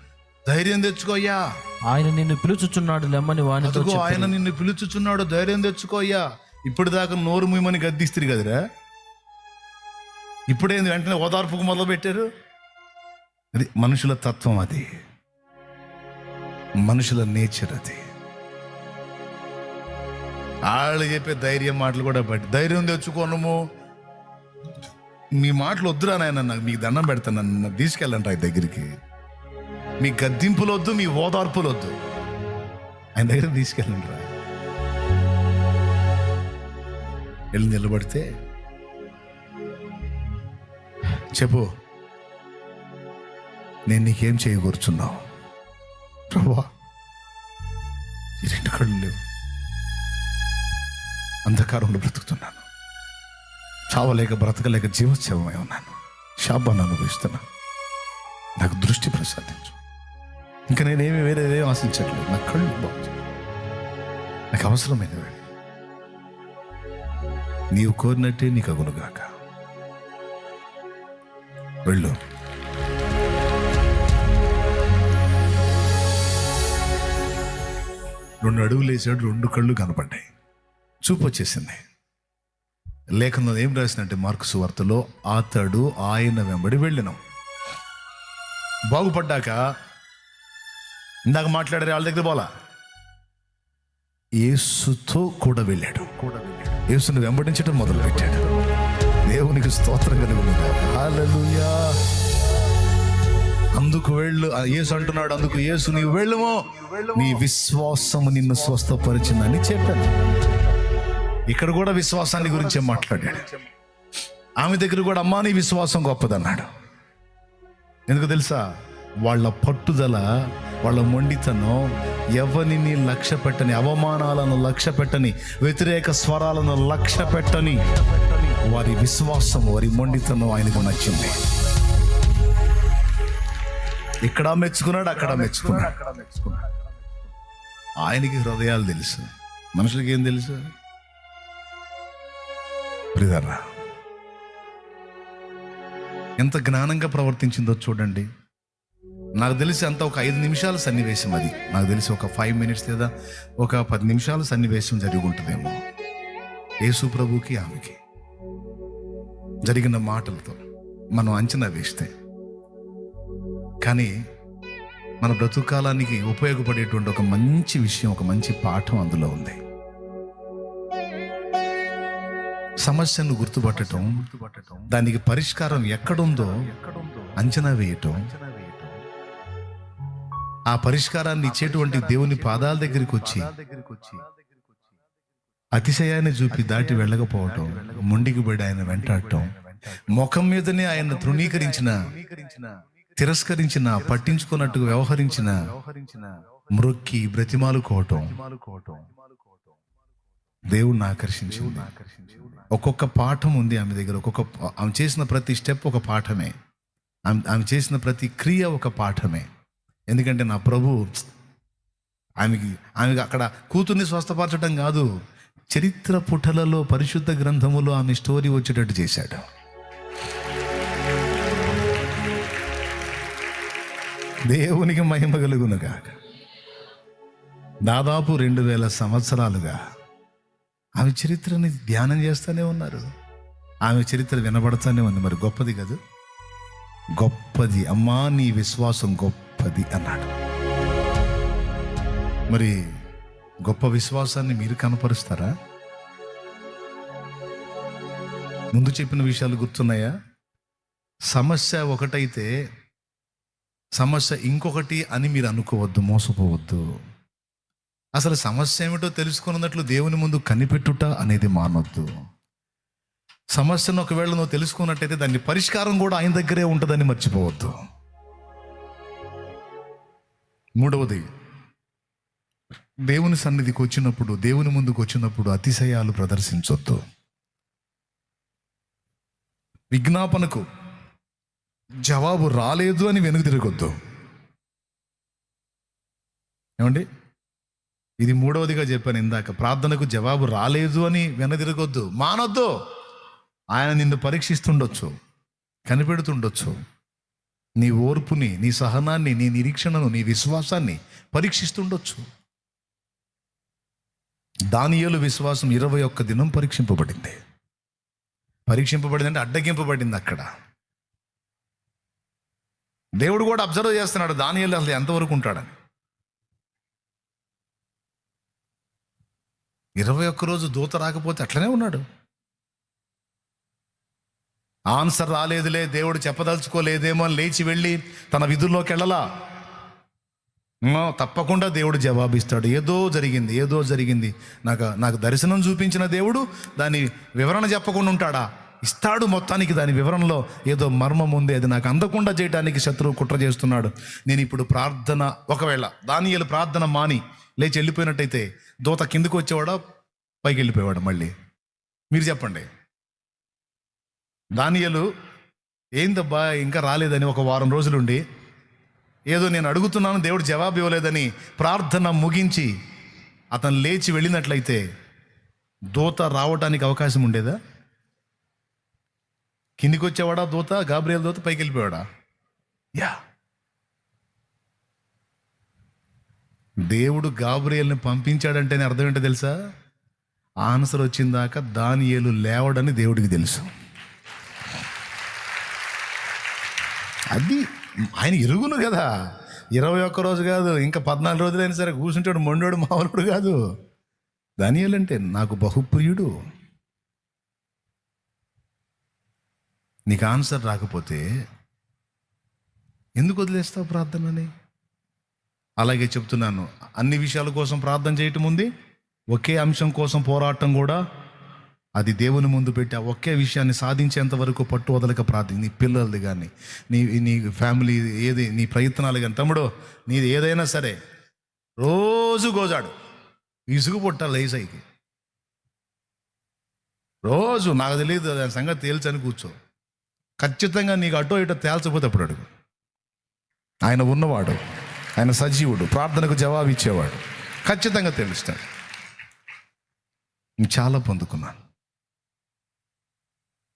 ధైర్యం తెచ్చుకోయ్యా, ఆయన నిన్ను పిలుచుచున్నాడు లెమ్మని వానితో చెప్పి. ఆయన నిన్ను పిలుచుచున్నాడు, ధైర్యం తెచ్చుకోయ్యా. ఇప్పుడు దాకా నోరు మూయమని గద్దిస్తారు కదరా, ఇప్పుడేంది వెంటనే ఓదార్పుకు మొదలు పెట్టారు? అది మనుషుల తత్వం, అది మనుషుల నేచర్. అది వాళ్ళు చెప్పే ధైర్యం మాటలు కూడా బట్టి ధైర్యం తెచ్చుకోనము. మీ మాటలు వద్దురా నాయన, నాకు మీకు దండం పెడతాను, నన్ను తీసుకెళ్ళండి ఆయన దగ్గరికి. మీ గద్దింపులు వద్దు, మీ ఓదార్పులు వద్దు, ఆయన దగ్గర తీసుకెళ్ళండి రా. వెళ్ళి నిలబడితే చెప్పు, నేను నీకేం చేయకూర్చున్నావు? ప్రభువా, ఈ రెండు కళ్ళు లేవు, అంధకారంలో బ్రతుకుతున్నాను, చావలేక బ్రతకలేక జీవోత్సవమై ఉన్నాను, శాపాన్ని అనుభవిస్తున్నాను, నాకు దృష్టి ప్రసాదించు. ఇంకా నేనేమి వేరేదేం ఆశించట్లేదు, నా కళ్ళు బాగు చేయి. నాకు అవసరమైనవి నీవు కోరినట్టే నీకు అగునుగాక. వెళ్ళు. రెండు అడుగులు వేసాడు, రెండు కళ్ళు కనపడ్డాయి, చూపు వచ్చేసింది. లేఖనంలో ఏం రాసినట్టే మార్కు సువార్తలో, అతడు ఆయన వెంబడి వెళ్ళినాం. బాగుపడ్డాక ఇందాక మాట్లాడారు వాళ్ళ దగ్గర పోలా, యేసుతో కూడా వెళ్ళాడు. యేసుని వెంబడించడం మొదలు పెట్టాడు. దేవునికి స్తోత్రం కలుగునుగా. హల్లెలూయా. అందుకు వెళ్ళు, యేసు అంటున్నాడు, అందుకు యేసు నీవు వెళ్ళుమో, నీ విశ్వాసము నిన్ను స్వస్థపరిచిందని చెప్పాను. ఇక్కడ కూడా విశ్వాసాన్ని గురించే మాట్లాడాడు. ఆమె దగ్గర కూడా అమ్మా నీ విశ్వాసం గొప్పదన్నాడు. ఎందుకు తెలుసా? వాళ్ళ పట్టుదల, వాళ్ళ మొండితనం, ఎవరిని లక్ష్య పెట్టని, అవమానాలను లక్ష్య పెట్టని, వ్యతిరేక స్వరాలను లక్ష్య పెట్టని వారి విశ్వాసం, వారి మొండితనం ఆయనకు నచ్చింది. ఇక్కడ మెచ్చుకున్నాడు, అక్కడ మెచ్చుకున్నాడు. ఆయనకి హృదయాలు తెలుసు, మనుషులకి ఏం తెలుసు? ప్రియరా, ఎంత జ్ఞానంగా ప్రవర్తించిందో చూడండి. నాకు తెలిసి అంత ఒక 5 నిమిషాల సన్నివేశం అది. నాకు తెలిసి ఒక 5 minutes లేదా ఒక 10 నిమిషాల సన్నివేశం జరిగి ఉంటుందేమో. యేసు ప్రభుకి ఆమెకి జరిగిన మాటలతో మనం అంచనా వేస్తే. కానీ మన బ్రతుకాలానికి ఉపయోగపడేటువంటి ఒక మంచి విషయం, ఒక మంచి పాఠం అందులో ఉంది. సమస్యను గుర్తుపట్టడం, దానికి పరిష్కారం ఎక్కడుందో అంచనా వేయటం, ఆ పరిష్కారాన్ని ఇచ్చేటువంటి దేవుని పాదాల దగ్గరికి వచ్చి అతిశయాన్ని చూపి దాటి వెళ్ళకపోవటం, మొండికి పడి ఆయన వెంటాడటం, ముఖం మీదనే ఆయన తృణీకరించిన, తిరస్కరించిన, పట్టించుకున్నట్టుగా వ్యవహరించిన, మ్రొక్కి బ్రతిమాలుకోవటం దేవుణ్ణి ఆకర్షించింది. ఒక్కొక్క పాఠం ఉంది ఆమె దగ్గర. ఆమె చేసిన ప్రతి స్టెప్ ఒక పాఠమే, ఆమె చేసిన ప్రతి క్రియ ఒక పాఠమే. ఎందుకంటే నా ప్రభు ఆమెకి అక్కడ కూతుర్ని స్వస్థపరచడం కాదు, చరిత్ర పుటలలో, పరిశుద్ధ గ్రంథములో ఆమె స్టోరీ వచ్చేటట్టు చేశాడు. దేవునికి మహిమ కలుగునుగా. దాదాపు 2000 సంవత్సరాలుగా ఆమె చరిత్రని ధ్యానం చేస్తూనే ఉన్నారు. ఆమె చరిత్ర వినబడుతూనే ఉంది. మరి గొప్పది కాదు? గొప్పది. అమ్మా నీ విశ్వాసం గొప్పది అన్నాడు. మరి గొప్ప విశ్వాసాన్ని మీరు కనపరుస్తారా? ముందు చెప్పిన విషయాలు గుర్తున్నాయా? సమస్య ఒకటైతే సమస్య ఇంకొకటి అని మీరు అనుకోవద్దు, మోసపోవద్దు. అసలు సమస్య ఏమిటో తెలుసుకున్నట్లు దేవుని ముందు కనిపెట్టుట అనేది మానొద్దు. సమస్యను ఒకవేళ నువ్వు తెలుసుకున్నట్టయితే దాని పరిష్కారం కూడా ఆయన దగ్గరే ఉంటుందని మర్చిపోవద్దు. మూడవది, దేవుని సన్నిధికి వచ్చినప్పుడు, దేవుని ముందుకు వచ్చినప్పుడు అతిశయాలు ప్రదర్శించొద్దు. విజ్ఞాపనకు జవాబు రాలేదు అని వెనుక తిరగొద్దు. ఏమండి, ఇది మూడవదిగా చెప్పాను ఇందాక. ప్రార్థనకు జవాబు రాలేదు అని వెనదిరగొద్దు, మానొద్దు. ఆయన నిన్ను పరీక్షిస్తుండొచ్చు, కనిపెడుతుండొచ్చు. నీ ఓర్పుని, నీ సహనాన్ని, నీ నిరీక్షణను, నీ విశ్వాసాన్ని పరీక్షిస్తుండొచ్చు. దానియేలు విశ్వాసం 21 దినం పరీక్షింపబడింది. పరీక్షింపబడింది అంటే అడ్డగింపబడింది. అక్కడ దేవుడు కూడా అబ్జర్వ్ చేస్తున్నాడు దానియేలు అసలు ఎంతవరకు ఉంటాడని. 21 రోజు దూత రాకపోతే అట్లనే ఉన్నాడు. ఆన్సర్ రాలేదులే, దేవుడు చెప్పదలుచుకోలేదేమో అని లేచి వెళ్ళి తన విధుల్లోకి వెళ్ళలా. తప్పకుండా దేవుడు జవాబిస్తాడు. ఏదో జరిగింది, నాకు దర్శనం చూపించిన దేవుడు దాని వివరణ చెప్పకుండా ఉంటాడా? ఇస్తాడు. మొత్తానికి దాని వివరణలో ఏదో మర్మం ఉంది, అది నాకు అందకుండా చేయడానికి శత్రువు కుట్ర చేస్తున్నాడు. నేను ఇప్పుడు ప్రార్థన, ఒకవేళ దానియేలు ప్రార్థన మాని లేచి వెళ్ళిపోయినట్టయితే దూత కిందకు వచ్చేవాడా, పైకి వెళ్ళిపోయేవాడు? మళ్ళీ మీరు చెప్పండి. దానియేలు ఏందబ్బా ఇంకా రాలేదని ఒక వారం రోజులుండి, ఏదో నేను అడుగుతున్నాను దేవుడు జవాబు ఇవ్వలేదని ప్రార్థన ముగించి అతను లేచి వెళ్ళినట్లయితే దూత రావడానికి అవకాశం ఉండేదా? కిందికి వచ్చేవాడా దూత? గాబ్రియల్ దూత పైకి వెళ్ళిపోయాడా? యా, దేవుడు గాబ్రియల్ని పంపించాడంటేనే అర్థం ఏంటో తెలుసా? ఆన్సర్ వచ్చిందాక దానియేలు లేవడని దేవుడికి తెలుసు. అది ఆయన ఎరుగును కదా. 21 రోజు కాదు, ఇంకా 14 రోజులైనా సరే కూర్చుంటాడు. మొండోడు మామూలుడు కాదు. దానియేలు అంటే నాకు బహుప్రియుడు. నీకు ఆన్సర్ రాకపోతే ఎందుకు వదిలేస్తావు ప్రార్థనని? అలాగే చెప్తున్నాను, అన్ని విషయాల కోసం ప్రార్థన చేయటం ఉంది, ఒకే అంశం కోసం పోరాటం కూడా. అది దేవుని ముందు పెట్టి ఆ ఒకే విషయాన్ని సాధించేంత వరకు పట్టు వదలక ప్రార్థన. నీ పిల్లలది కానీ, నీ ఫ్యామిలీ ఏది, నీ ప్రయత్నాలు కానీ, తమ్ముడు నీది ఏదైనా సరే రోజు గోజాడు, ఇసుగు పుట్టాలి ఏసైకి. రోజు నాకు తెలియదు దాని సంగతి తేల్చని కూర్చో. ఖచ్చితంగా నీకు అటో ఇటో తేల్చకపోతే అప్పుడు అడుగు. ఆయన ఉన్నవాడు, ఆయన సజీవుడు, ప్రార్థనకు జవాబు ఇచ్చేవాడు, ఖచ్చితంగా తెలుస్తాడు. నేను చాలా పొందుకున్నాను.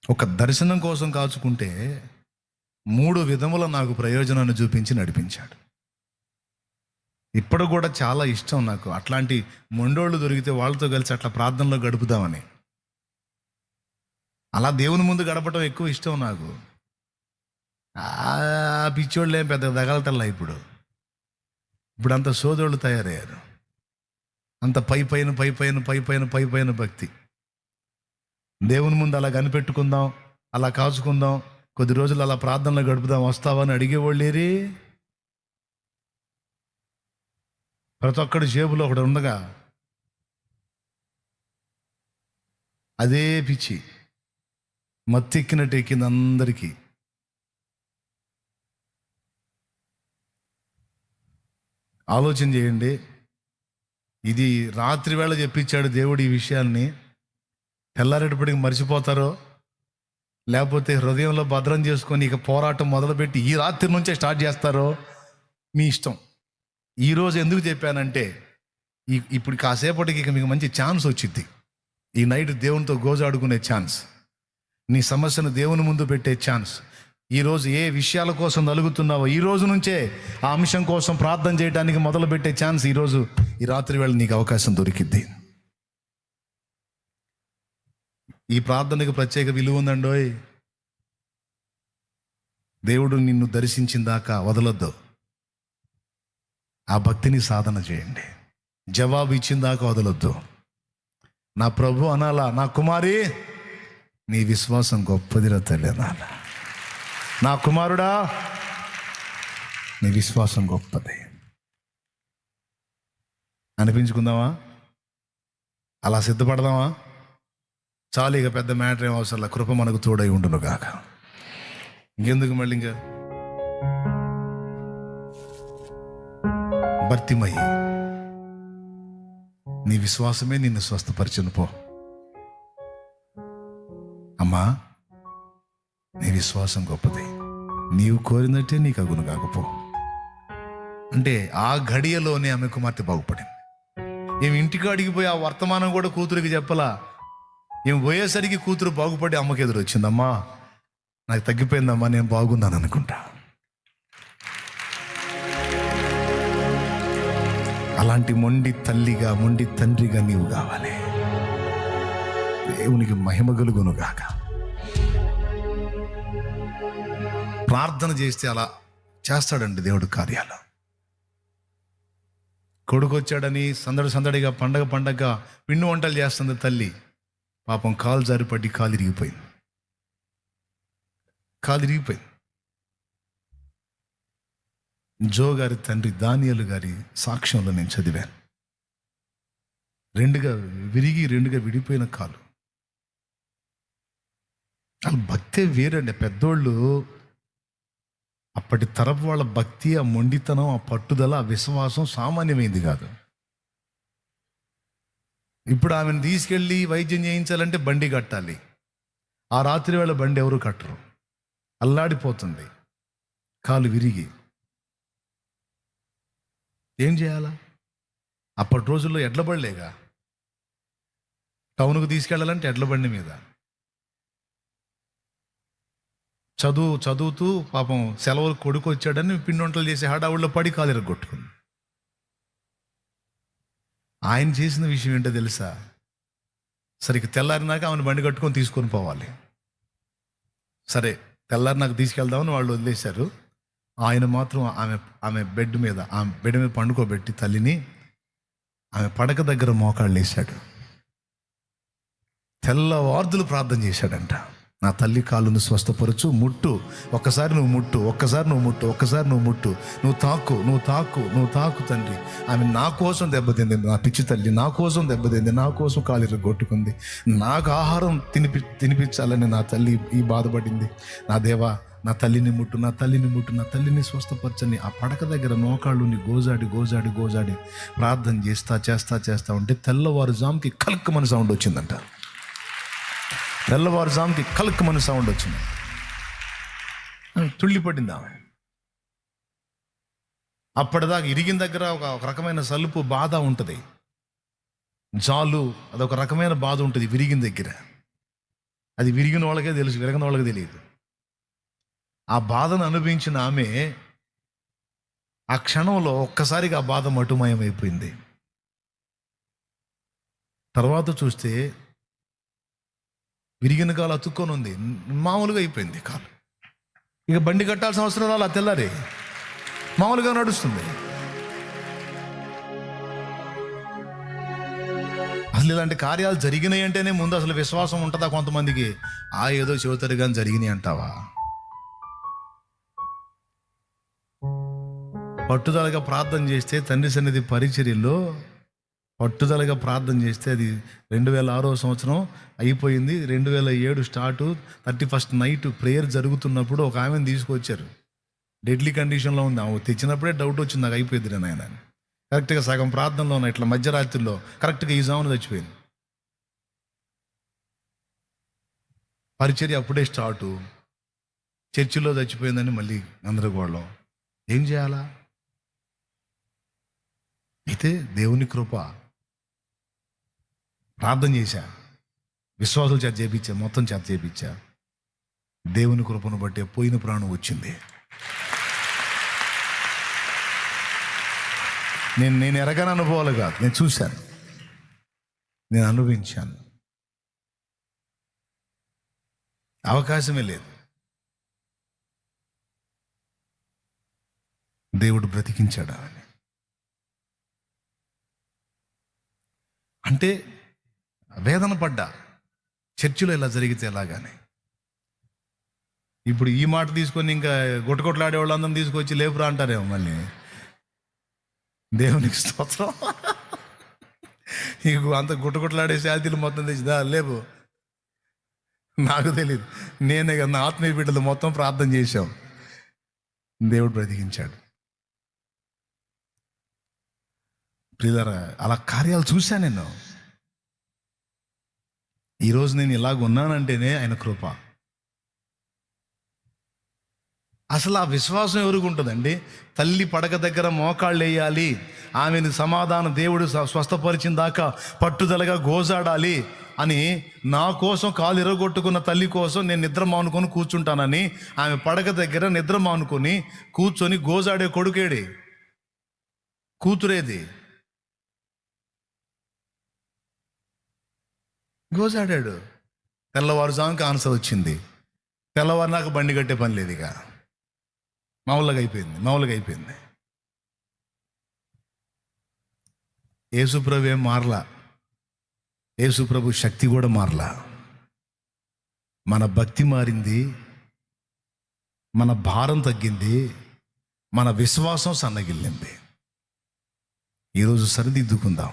ఒక దర్శనం కోసం కాచుకుంటే 3 విధముల నాకు ప్రయోజనాన్ని చూపించి నడిపించాడు. ఇప్పుడు కూడా చాలా ఇష్టం నాకు అట్లాంటి మొండోళ్ళు దొరికితే వాళ్ళతో కలిసి అట్లా ప్రార్థనలో గడుపుదామని. అలా దేవుని ముందు గడపటం ఎక్కువ ఇష్టం నాకు. పిచ్చోళ్ళు ఏం పెద్ద తగలటల్లా. ఇప్పుడు అంత సోదరులు తయారయ్యారు. అంత పైపైన భక్తి. దేవుని ముందు అలా కనిపెట్టుకుందాం, అలా కాచుకుందాం, కొద్ది రోజులు అలా ప్రార్థనలో గడుపుదాం, వస్తావని అడిగేవాళ్ళేరి. ప్రతి ఒక్కడి జేబులో ఒకటి ఉండగా అదే పిచ్చి మత్తెక్కినట్టు ఎక్కింది అందరికీ. ఆలోచన చేయండి. ఇది రాత్రి వేళ చెప్పించాడు దేవుడు ఈ విషయాల్ని. తెల్లారేటప్పటికి మర్చిపోతారో, లేకపోతే హృదయంలో భద్రం చేసుకొని ఇక పోరాటం మొదలుపెట్టి ఈ రాత్రి నుంచే స్టార్ట్ చేస్తారో మీ ఇష్టం. ఈరోజు ఎందుకు చెప్పానంటే ఇప్పుడు కాసేపటికి ఇక మీకు మంచి ఛాన్స్ వచ్చింది. ఈ నైట్ దేవునితో గోజాడుకునే ఛాన్స్, నీ సమస్యను దేవుని ముందు పెట్టే ఛాన్స్. ఈరోజు ఏ విషయాల కోసం నలుగుతున్నావో ఈ రోజు నుంచే ఆ అంశం కోసం ప్రార్థన చేయడానికి మొదలు పెట్టే ఛాన్స్ ఈరోజు ఈ రాత్రి వేళ నీకు అవకాశం దొరికిద్ది. ఈ ప్రార్థనకు ప్రత్యేక విలువ ఉందండోయ్. దేవుడు నిన్ను దర్శించిన దాకా వదలొద్దు. ఆ భక్తిని సాధన చేయండి. జవాబు ఇచ్చిన దాకా వదలొద్దు. నా ప్రభు అనాలా, నా కుమారి నీ విశ్వాసం గొప్పదిరా తల్లి అనాలా. నా కుమారుడా నీ విశ్వాసం గొప్పది అనిపించుకుందామా? అలా సిద్ధపడదామా? చాలు, ఇక పెద్ద మ్యాటర్ ఏం అవసరం. కృప మనకు తోడై ఉండును గాక. ఇంకెందుకు మళ్ళీ ఇంకా భర్తిమయ్యి నీ విశ్వాసమే నిన్ను స్వస్థపరిచును పో. అమ్మా నీ విశ్వాసం గొప్పది, నీవు కోరినట్టే నీకు అగును కాకపో అంటే ఆ ఘడియలోనే ఆమె కుమార్తె బాగుపడింది. ఏమి ఇంటికి అడిగిపోయి ఆ వర్తమానం కూడా కూతురికి చెప్పలా. ఏం పోయేసరికి కూతురు బాగుపడి అమ్మకి ఎదురు వచ్చిందమ్మా, నాకు తగ్గిపోయిందమ్మా, నేను బాగున్నాను అనుకుంటా. అలాంటి మొండి తల్లిగా, మొండి తండ్రిగా నీవు కావాలి. దేవునికి మహిమ కలుగును గాక. ప్రార్థన చేస్తే అలా చేస్తాడండి దేవుడు కార్యాలు. కొడుకు వచ్చాడని సందడిగా పండగ పిండి వంటలు చేస్తుంది తల్లి. పాపం కాలు జారి పడి కాలు ఇరిగిపోయింది. కాలు ఇరిగిపోయింది. జో గారి తండ్రి దానియేలు గారి సాక్ష్యంలో నేను చదివాను. రెండుగా విడిపోయిన కాలు. వాళ్ళ భక్తే వేరండి. పెద్దోళ్ళు అప్పటి తరపు వాళ్ళ భక్తి, ఆ మొండితనం, ఆ పట్టుదల, ఆ విశ్వాసం సామాన్యమైంది కాదు. ఇప్పుడు ఆమెను తీసుకెళ్ళి వైద్యం చేయించాలంటే బండి కట్టాలి. ఆ రాత్రి వేళ బండి ఎవరు కట్టరు, అల్లాడిపోతుంది, కాలు విరిగి. ఏం చేయాలా? అప్పటి రోజుల్లో ఎడ్ల బండిలేగా, టౌన్కు తీసుకెళ్ళాలంటే ఎడ్ల బండి మీద. చదువుతూ పాపం సెలవులు కొడుకు వచ్చాడని పిండి వంటలు చేసి హడావుల్లో పడి కాలు ఇరగొట్టుకుంది. ఆయన చేసిన విషయం ఏంటో తెలుసా? సరిగ్గా తెల్లారినాక ఆమెను బండి కట్టుకొని తీసుకొని పోవాలి. సరే, తెల్లారినాక తీసుకెళ్దామని వాళ్ళు వదిలేశారు. ఆయన మాత్రం ఆమె బెడ్ మీద పండుకోబెట్టి తల్లిని ఆమె పడక దగ్గర మోకాళ్ళు వేశాడు. తెల్లవార్దులు ప్రార్థన చేశాడంట. నా తల్లి కాళ్ళను స్వస్థపరచు, ముట్టు, ఒక్కసారి నువ్వు ముట్టు, ఒక్కసారి నువ్వు ముట్టు, ఒక్కసారి నువ్వు ముట్టు, నువ్వు తాకు తండ్రి. ఆమె నా కోసం దెబ్బతింది, నా పిచ్చి తల్లి నా కోసం దెబ్బతింది, నా కోసం కాలు కొట్టుకుంది, నాకు ఆహారం తినిపించాలని నా తల్లి ఈ బాధపడింది. నా దేవా, నా తల్లిని ముట్టు, నా తల్లిని స్వస్థపరచని ఆ పడక దగ్గర మోకాళ్ళుని గోజాడి ప్రార్థన చేస్తా ఉంటే తెల్లవారుజాముకి కలుక్కుమని సౌండ్ వచ్చిందంట. తెల్లవారుజాముకి కలుక్కుమని సౌండ్ వచ్చింది. తుళ్ళిపడింది ఆమె. అప్పటిదాకా ఇరిగిన దగ్గర ఒక రకమైన సలుపు బాధ ఉంటుంది, జాలు, అదొక రకమైన బాధ ఉంటుంది విరిగిన దగ్గర. అది విరిగిన వాళ్ళకే తెలుసు, విరగని వాళ్ళకి తెలియదు. ఆ బాధను అనుభవించిన ఆమె ఆ క్షణంలో ఒక్కసారిగా ఆ బాధ మటుమయమైపోయింది. తర్వాత చూస్తే విరిగిన కాలు అతుక్కొని ఉంది, మామూలుగా అయిపోయింది కాలు. ఇక బండి కట్టాల్సిన అవసరం రాలా, తెల్లారి మామూలుగా నడుస్తుంది. అసలు ఇలాంటి కార్యాలు జరిగినాయి అంటేనే ముందు అసలు విశ్వాసం ఉంటుందా కొంతమందికి? ఏదో చెబుతారు కానీ జరిగినాయి అంటావా? పట్టుదలగా ప్రార్థన చేస్తే తండ్రి సన్నిధి పరిచర్యలో పట్టుదలగా ప్రార్థన చేస్తే అది 2006 సంవత్సరం అయిపోయింది. 2007 స్టార్టు, 31st నైట్ ప్రేయర్ జరుగుతున్నప్పుడు ఒక ఆమెను తీసుకొచ్చారు. డెడ్లీ కండిషన్లో ఉంది. ఆమె తెచ్చినప్పుడే డౌట్ వచ్చింది, నాకు అయిపోయింది నాయన. కరెక్ట్గా సగం ప్రార్థనలో ఉన్న ఇట్లా మధ్యరాత్రిలో కరెక్ట్గా ఈ జామున చచ్చిపోయింది. పరిచర్య అప్పుడే స్టార్టు, చర్చిలో చచ్చిపోయిందని మళ్ళీ గందరగోళం. ఏం చేయాలా? అయితే దేవుని కృప, ప్రార్థన చేశా, విశ్వాసుల చేత చేపించా, మొత్తం చేత చేపించా. దేవుని కృపను బట్టి పోయిన ప్రాణం వచ్చింది. నేను ఎరగని అనుభవాలు కాదు, నేను చూశాను, నేను అనుభవించాను. అవకాశమే లేదు. దేవుడు బ్రతికించాడు అని అంటే వేదన పడ్డా, చర్చిలో ఇలా జరిగితే ఎలాగానే. ఇప్పుడు ఈ మాట తీసుకొని ఇంకా గుట్టకొట్లాడే వాళ్ళందరం తీసుకొచ్చి లేపురా అంటారేమో మళ్ళీ. దేవునికి స్తోత్రం. ఇక అంత గుట్టకొట్లాడే శాంతిలు మొత్తం తెచ్చిదా లేవు, నాకు తెలియదు. నేనే కదా, నా ఆత్మీయ బిడ్డలు మొత్తం ప్రార్థన చేశాం, దేవుడు బ్రతికించాడు. ప్రియులారా, అలా కార్యాలు చూశాను నేను. ఈరోజు నేను ఇలాగ ఉన్నానంటేనే ఆయన కృప. అసలు ఆ విశ్వాసం ఎవరికి ఉంటుందండి? తల్లి పడక దగ్గర మోకాళ్ళు వేయాలి, ఆమెను సమాధానం దేవుడు స్వస్థపరిచిన దాకా పట్టుదలగా గోజాడాలి అని, నా కోసం కాలు ఇరగొట్టుకున్న తల్లి కోసం నేను నిద్ర మానుకొని కూర్చుంటానని ఆమె పడక దగ్గర నిద్ర మానుకొని కూర్చొని గోజాడే కొడుకేడి, కూతురేది గోజాడాడు. తెల్లవారుజాముకి ఆన్సర్ వచ్చింది. తెల్లవారు నాకు బండి కట్టే పని లేదు, ఇక మామూలుగా అయిపోయింది. యేసుప్రభు ఏం మారలా, యేసుప్రభు శక్తి కూడా మారలా. మన భక్తి మారింది, మన భారం తగ్గింది, మన విశ్వాసం సన్నగిల్లింది. ఈరోజు సరిదిద్దుకుందాం.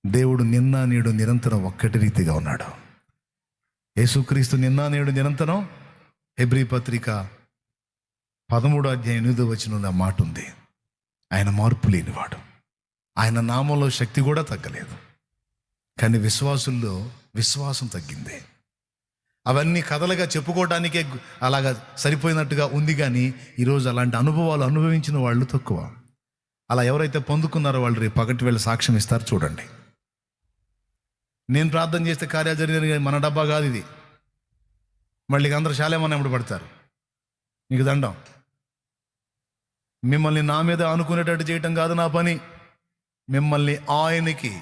దేవుడు నిన్న నేడు నిరంతరం ఒక్కటి రీతిగా ఉన్నాడు. యేసుక్రీస్తు నిన్న నేడు నిరంతరం. హెబ్రీ పత్రిక 13:8 మాట ఉంది. ఆయన మార్పు లేనివాడు, ఆయన నామంలో శక్తి కూడా తగ్గలేదు. కానీ విశ్వాసుల్లో విశ్వాసం తగ్గింది. అవన్నీ కథలుగా చెప్పుకోవడానికే అలాగా సరిపోయినట్టుగా ఉంది. కానీ ఈరోజు అలాంటి అనుభవాలు అనుభవించిన వాళ్ళు తక్కువ. అలా ఎవరైతే పొందుకున్నారో వాళ్ళు రేపు పగటి వేళ సాక్ష్యం ఇస్తారు. చూడండి, నేను ప్రార్థన చేస్తే కార్యాలు జరిగిన మన డబ్బా కాదు ఇది. మళ్ళీ అందరూ శాలేమని ఎప్పుడు పడతారు. నీకు దండం. మిమ్మల్ని నా మీద అనుకునేటట్టు చేయటం కాదు నా పని. మిమ్మల్ని ఆయనకి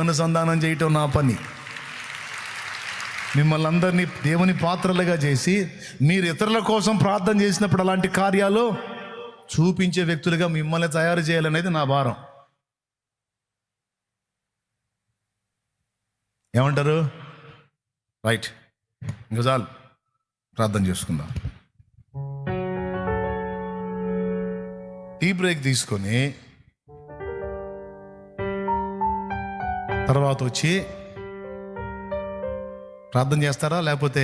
అనుసంధానం చేయటం నా పని. మిమ్మల్ని అందరినీ దేవుని పాత్రలుగా చేసి మీరు ఇతరుల కోసం ప్రార్థన చేసినప్పుడు అలాంటి కార్యాలు చూపించే వ్యక్తులుగా మిమ్మల్ని తయారు చేయాలనేది నా భారం. ఏమంటారు? రైట్, ఇంకా చాలు, ప్రార్థన చేసుకుందాం. టీ బ్రేక్ తీసుకొని తర్వాత వచ్చి ప్రార్థన చేస్తారా, లేకపోతే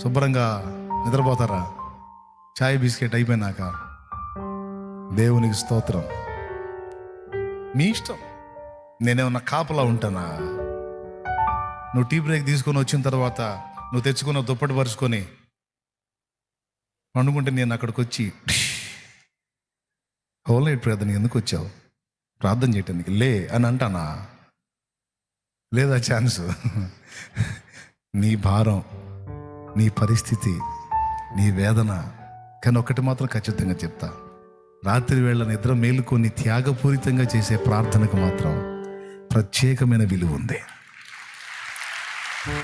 శుభ్రంగా నిద్రపోతారా? చాయ్ బిస్కెట్ అయిపోయినాక దేవునికి స్తోత్రం. మీ ఇష్టం. నేనేమన్నా కాపలా ఉంటానా? నువ్వు టీ బ్రేక్ తీసుకొని వచ్చిన తర్వాత నువ్వు తెచ్చుకున్న దుప్పటి పరుచుకొని పండుకుంటే నేను అక్కడికి వచ్చి హోల్ నైట్ ప్రార్థన ఎందుకు వచ్చావు, ప్రార్థన చేయటానికి లే అని అంటానా? లేదా ఛాన్స్? నీ భారం, నీ పరిస్థితి, నీ వేదన. కానీ ఒకటి మాత్రం ఖచ్చితంగా చెప్తా, రాత్రి వేళ నిద్ర మేలుకొని త్యాగపూరితంగా చేసే ప్రార్థనకు మాత్రం ప్రత్యేకమైన విలువ ఉంది.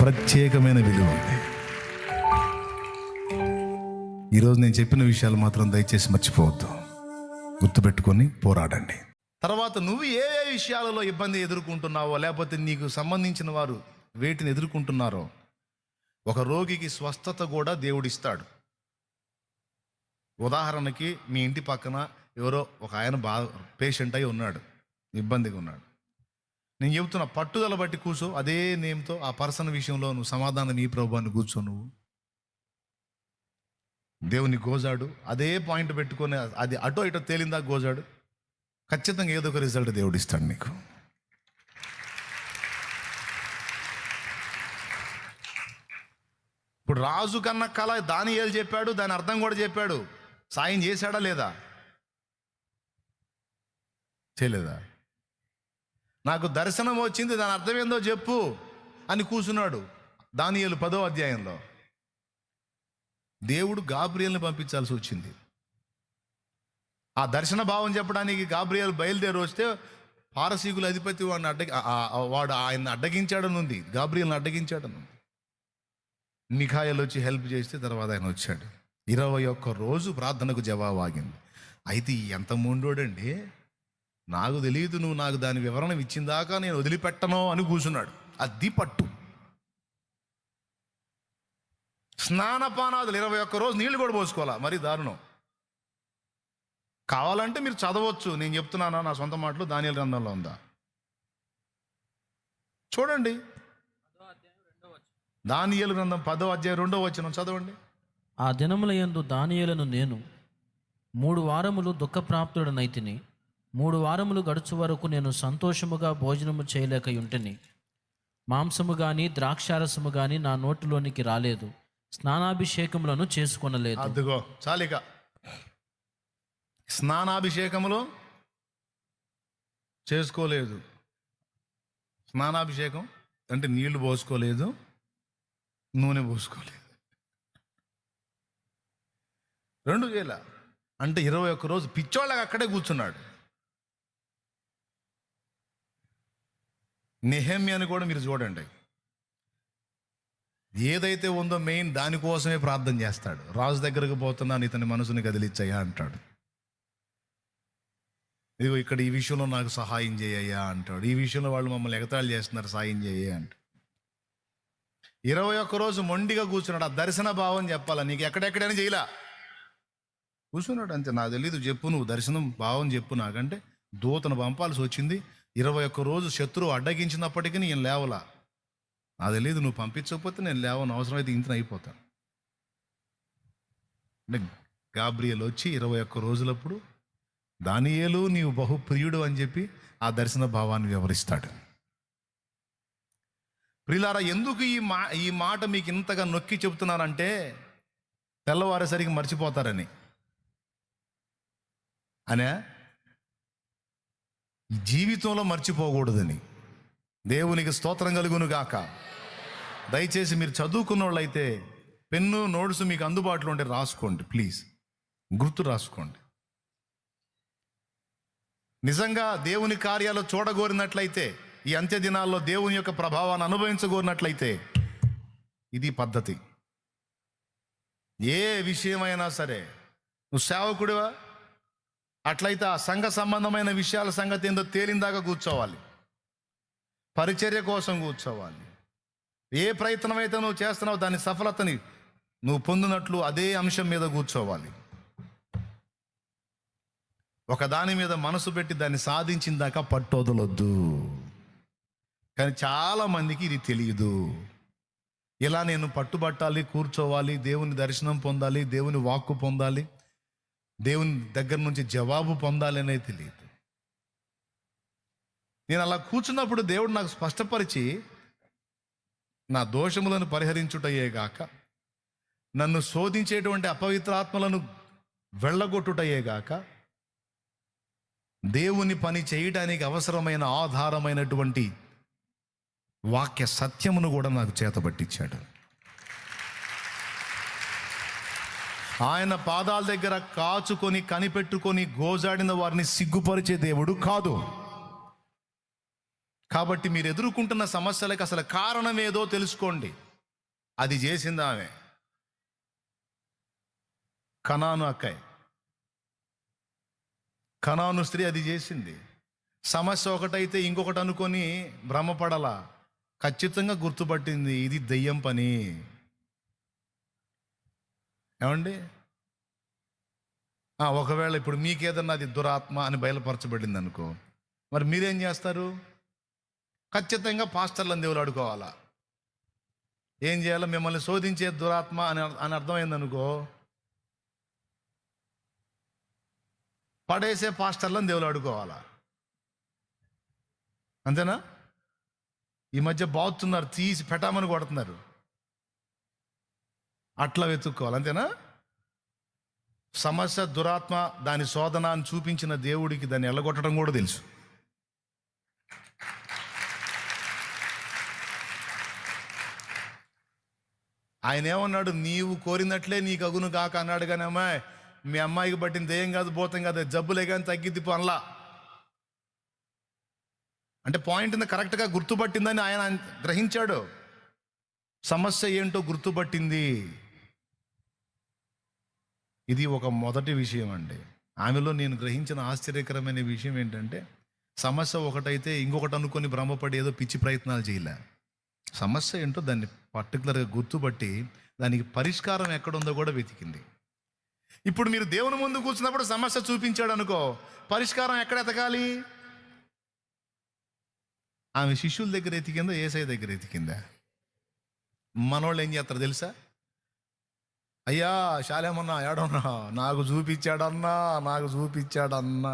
ప్రత్యేకమైన విలువ ఉంది. ఈరోజు నేను చెప్పిన విషయాలు మాత్రం దయచేసి మర్చిపోవద్దు. గుర్తుపెట్టుకొని పోరాడండి. తర్వాత నువ్వు ఏ విషయాలలో ఇబ్బంది ఎదుర్కొంటున్నావో, లేకపోతే నీకు సంబంధించిన వారు వేటిని ఎదుర్కొంటున్నారో, ఒక రోగికి స్వస్థత కూడా దేవుడిస్తాడు. ఉదాహరణకి మీ ఇంటి పక్కన ఎవరో ఒక ఆయన పేషెంట్ అయి ఉన్నాడు, ఇబ్బందిగా ఉన్నాడు. నేను చెబుతున్నా, పట్టుదల బట్టి కూర్చో. అదే నేమ్తో ఆ పర్సన్ విషయంలో నువ్వు సమాధానం ఈ ప్రభువాన్ని కూర్చో. నువ్వు దేవుని గోజాడు. అదే పాయింట్ పెట్టుకొని అది అటో ఇటో తేలిందా గోజాడు. ఖచ్చితంగా ఏదో ఒక రిజల్ట్ దేవుడు ఇస్తాడు నీకు. ఇప్పుడు రాజు కన్న కళ దానియేలు చెప్పాడు, దాని అర్థం కూడా చెప్పాడు. సాయం చేశాడా లేదా? చేయలేదా? నాకు దర్శనం వచ్చింది, దాని అర్థం ఏందో చెప్పు అని కూర్చున్నాడు. దానియేలు 10వ అధ్యాయంలో దేవుడు గాబ్రియేల్ని పంపించాల్సి వచ్చింది. ఆ దర్శన భావం చెప్పడానికి గాబ్రియేల్ బయలుదేరి వస్తే పారసీకుల అధిపతి వాడు ఆయన అడ్డగించాడని ఉంది, గాబ్రియేల్ని అడ్డగించాడని ఉంది. మిఖాయేలు వచ్చి హెల్ప్ చేస్తే తర్వాత ఆయన వచ్చాడు. 21 రోజు ప్రార్థనకు జవాబు ఆగింది. అయితే ఎంత ముండోడండి, నాకు తెలియదు, నువ్వు నాకు దాని వివరణ ఇచ్చిందాకా నేను వదిలిపెట్టను అని కూర్చున్నాడు. అది పట్టు. స్నానపానాదులు 21 రోజు నీళ్లు కూడా పోసుకోవాలా, మరి దారుణం. కావాలంటే మీరు చదవచ్చు, నేను చెప్తున్నానా నా సొంత మాటలు, దానియేలు గ్రంథంలో ఉందా చూడండి. దానియేలు గ్రంథం 10వ అధ్యాయం 2వ వచనం చదవండి. ఆ దినముల యందు దానియేలును నేను 3 వారములు దుఃఖప్రాప్తుడనైతిని. 3 వారములు గడుచు వరకు నేను సంతోషముగా భోజనము చేయలేక యుంటిని. మాంసము గాని ద్రాక్షారసము గాని నా నోటిలోనికి రాలేదు. స్నానాభిషేకములను చేసుకొనలేదు. అదిగో చాలిక. స్నానాభిషేకములు చేసుకోలేదు. స్నానాభిషేకం అంటే నీళ్లు పోసుకోలేదు, నూనె పోసుకోలేదు, 2 చేయాల. అంటే 21 రోజు పిచ్చోళ్ళగా అక్కడే కూర్చున్నాడు. నెహెమ్యాని కూడా మీరు చూడండి, ఏదైతే ఉందో మెయిన్ దానికోసమే ప్రార్థన చేస్తాడు. రాజు దగ్గరకు పోతున్నాను, ఇతని మనసుని కదిలిచ్చయ్యా అంటాడు. ఇదిగో ఇక్కడ ఈ విషయంలో నాకు సహాయం చేయయ్యా అంటాడు. ఈ విషయంలో వాళ్ళు మమ్మల్ని ఎగతాళి చేస్తున్నారు, సాయం చేయ అంటాడు. 21 రోజు మొండిగా కూర్చున్నాడు. ఆ దర్శన భావం చెప్పాలా నీకు, ఎక్కడెక్కడైనా చేయలా, కూర్చున్నాడు అంతే. నాకు తెలీదు, చెప్పు నువ్వు దర్శనం భావం చెప్పు నాకంటే. దూతను పంపాల్సి వచ్చింది. 21 రోజు శత్రువు అడ్డగించినప్పటికీ నేను లేవలా. నాకు తెలీదు, నువ్వు పంపించకపోతే నేను లేవను, అవసరమైతే ఇంత అయిపోతాను అంటే గాబ్రియల్ వచ్చి 21 రోజులప్పుడు దానియేలు నీవు బహుప్రియుడు అని చెప్పి ఆ దర్శన భావాన్ని వివరిస్తాడు. ప్రియులారా, ఎందుకు ఈ మాట మీకు ఇంతగా నొక్కి చెబుతున్నానంటే తెల్లవారేసరికి మర్చిపోతారని అనే, జీవితంలో మర్చిపోకూడదని. దేవునికి స్తోత్రం కలుగును గాక. దయచేసి మీరు చదువుకున్న వాళ్ళైతే పెన్ను నోట్స్ మీకు అందుబాటులో ఉంటే రాసుకోండి ప్లీజ్, గుర్తు రాసుకోండి. నిజంగా దేవుని కార్యాలు చూడగోరినట్లయితే, ఈ అంత్య దినాల్లో దేవుని యొక్క ప్రభావాన్ని అనుభవించగోరినట్లయితే ఇది పద్ధతి. ఏ విషయమైనా సరే, నువ్వు సేవకుడివా అట్లయితే ఆ సంఘ సంబంధమైన విషయాల సంగతి ఏందో తేలిందాకా కూర్చోవాలి, పరిచర్య కోసం కూర్చోవాలి. ఏ ప్రయత్నం అయితే నువ్వు చేస్తున్నావు దాని సఫలతని నువ్వు పొందినట్లు అదే అంశం మీద కూర్చోవాలి. ఒక దాని మీద మనసు పెట్టి దాన్ని సాధించిన దాకా పట్టొదలొద్దు. కానీ చాలా మందికి ఇది తెలియదు. ఇలా నేను పట్టుబట్టాలి, కూర్చోవాలి, దేవుని దర్శనం పొందాలి, దేవుని వాక్కు పొందాలి, దేవుని దగ్గర నుంచి జవాబు పొందాలి అనేది తెలియదు. నేను అలా కూర్చున్నప్పుడు దేవుడు నాకు స్పష్టపరిచి నా దోషములను పరిహరించుటయే గాక, నన్ను శోధించేటువంటి అపవిత్రాత్మలను వెళ్ళగొట్టుటయే గాక, దేవుని పని చేయడానికి అవసరమైన ఆధారమైనటువంటి వాక్య సత్యమును కూడా నాకు చేతబట్టించాడు. ఆయన పాదాల దగ్గర కాచుకొని కనిపెట్టుకొని గోజాడిన వారిని సిగ్గుపరిచే దేవుడు కాదు. కాబట్టి మీరు ఎదుర్కొంటున్న సమస్యలకు అసలు కారణం ఏదో తెలుసుకోండి. అది చేసింది ఆమె, కనాను అక్కయ్య, కనాను స్త్రీ అది చేసింది. సమస్య ఒకటైతే ఇంకొకటి అనుకొని భ్రమపడలా, ఖచ్చితంగా గుర్తుపట్టింది ఇది దెయ్యం పని. ఏమండి, ఒకవేళ ఇప్పుడు మీకేదన్నా అది దురాత్మ అని బయలుపరచబడింది అనుకో, మరి మీరేం చేస్తారు? ఖచ్చితంగా పాస్టర్లను దేవుడు అడుకోవాలా. ఏం చేయాలో? మిమ్మల్ని శోధించే దురాత్మ అని అర్థమైందనుకో, పడేసే పాస్టర్లను దేవుడు అడుకోవాలా. అంతేనా? ఈ మధ్య బాగుతున్నారు, తీసి పెట్టామని కొడుతున్నారు, అట్లా వెతుక్కోవాలి. అంతేనా? సమస్య దురాత్మ, దాని శోధన అని చూపించిన దేవుడికి దాన్ని ఎల్లగొట్టడం కూడా తెలుసు. ఆయన ఏమన్నాడు? నీవు కోరినట్లే నీకు అగును కాక అన్నాడు. కానీ అమ్మాయి, మీ అమ్మాయికి పట్టిన దెయ్యం కాదు, భూతం కాదు, జబ్బులే కానీ తగ్గిద్ది పనులా అంటే పాయింట్ని కరెక్ట్గా గుర్తుపట్టిందని ఆయన గ్రహించాడు. సమస్య ఏంటో గుర్తుపట్టింది. ఇది ఒక మొదటి విషయం అండి. ఆమెలో నేను గ్రహించిన ఆశ్చర్యకరమైన విషయం ఏంటంటే, సమస్య ఒకటైతే ఇంకొకటి అనుకొని భ్రమపడి ఏదో పిచ్చి ప్రయత్నాలు చేయలే. సమస్య ఏంటో దాన్ని పర్టికులర్గా గుర్తుపట్టి దానికి పరిష్కారం ఎక్కడుందో కూడా వెతికింది. ఇప్పుడు మీరు దేవుని ముందు కూర్చున్నప్పుడు సమస్య చూపించాడు అనుకో, పరిష్కారం ఎక్కడ ఎతకాలి? ఆమె శిష్యుల దగ్గర ఎతికిందా, యేసయ్య దగ్గర ఎతికిందా? మనోళ్ళు ఏం చేస్తారు తెలుసా? అయ్యా శాలేమన్నా ఏడన్నా నాకు చూపించాడన్నా, నాకు చూపించాడన్నా.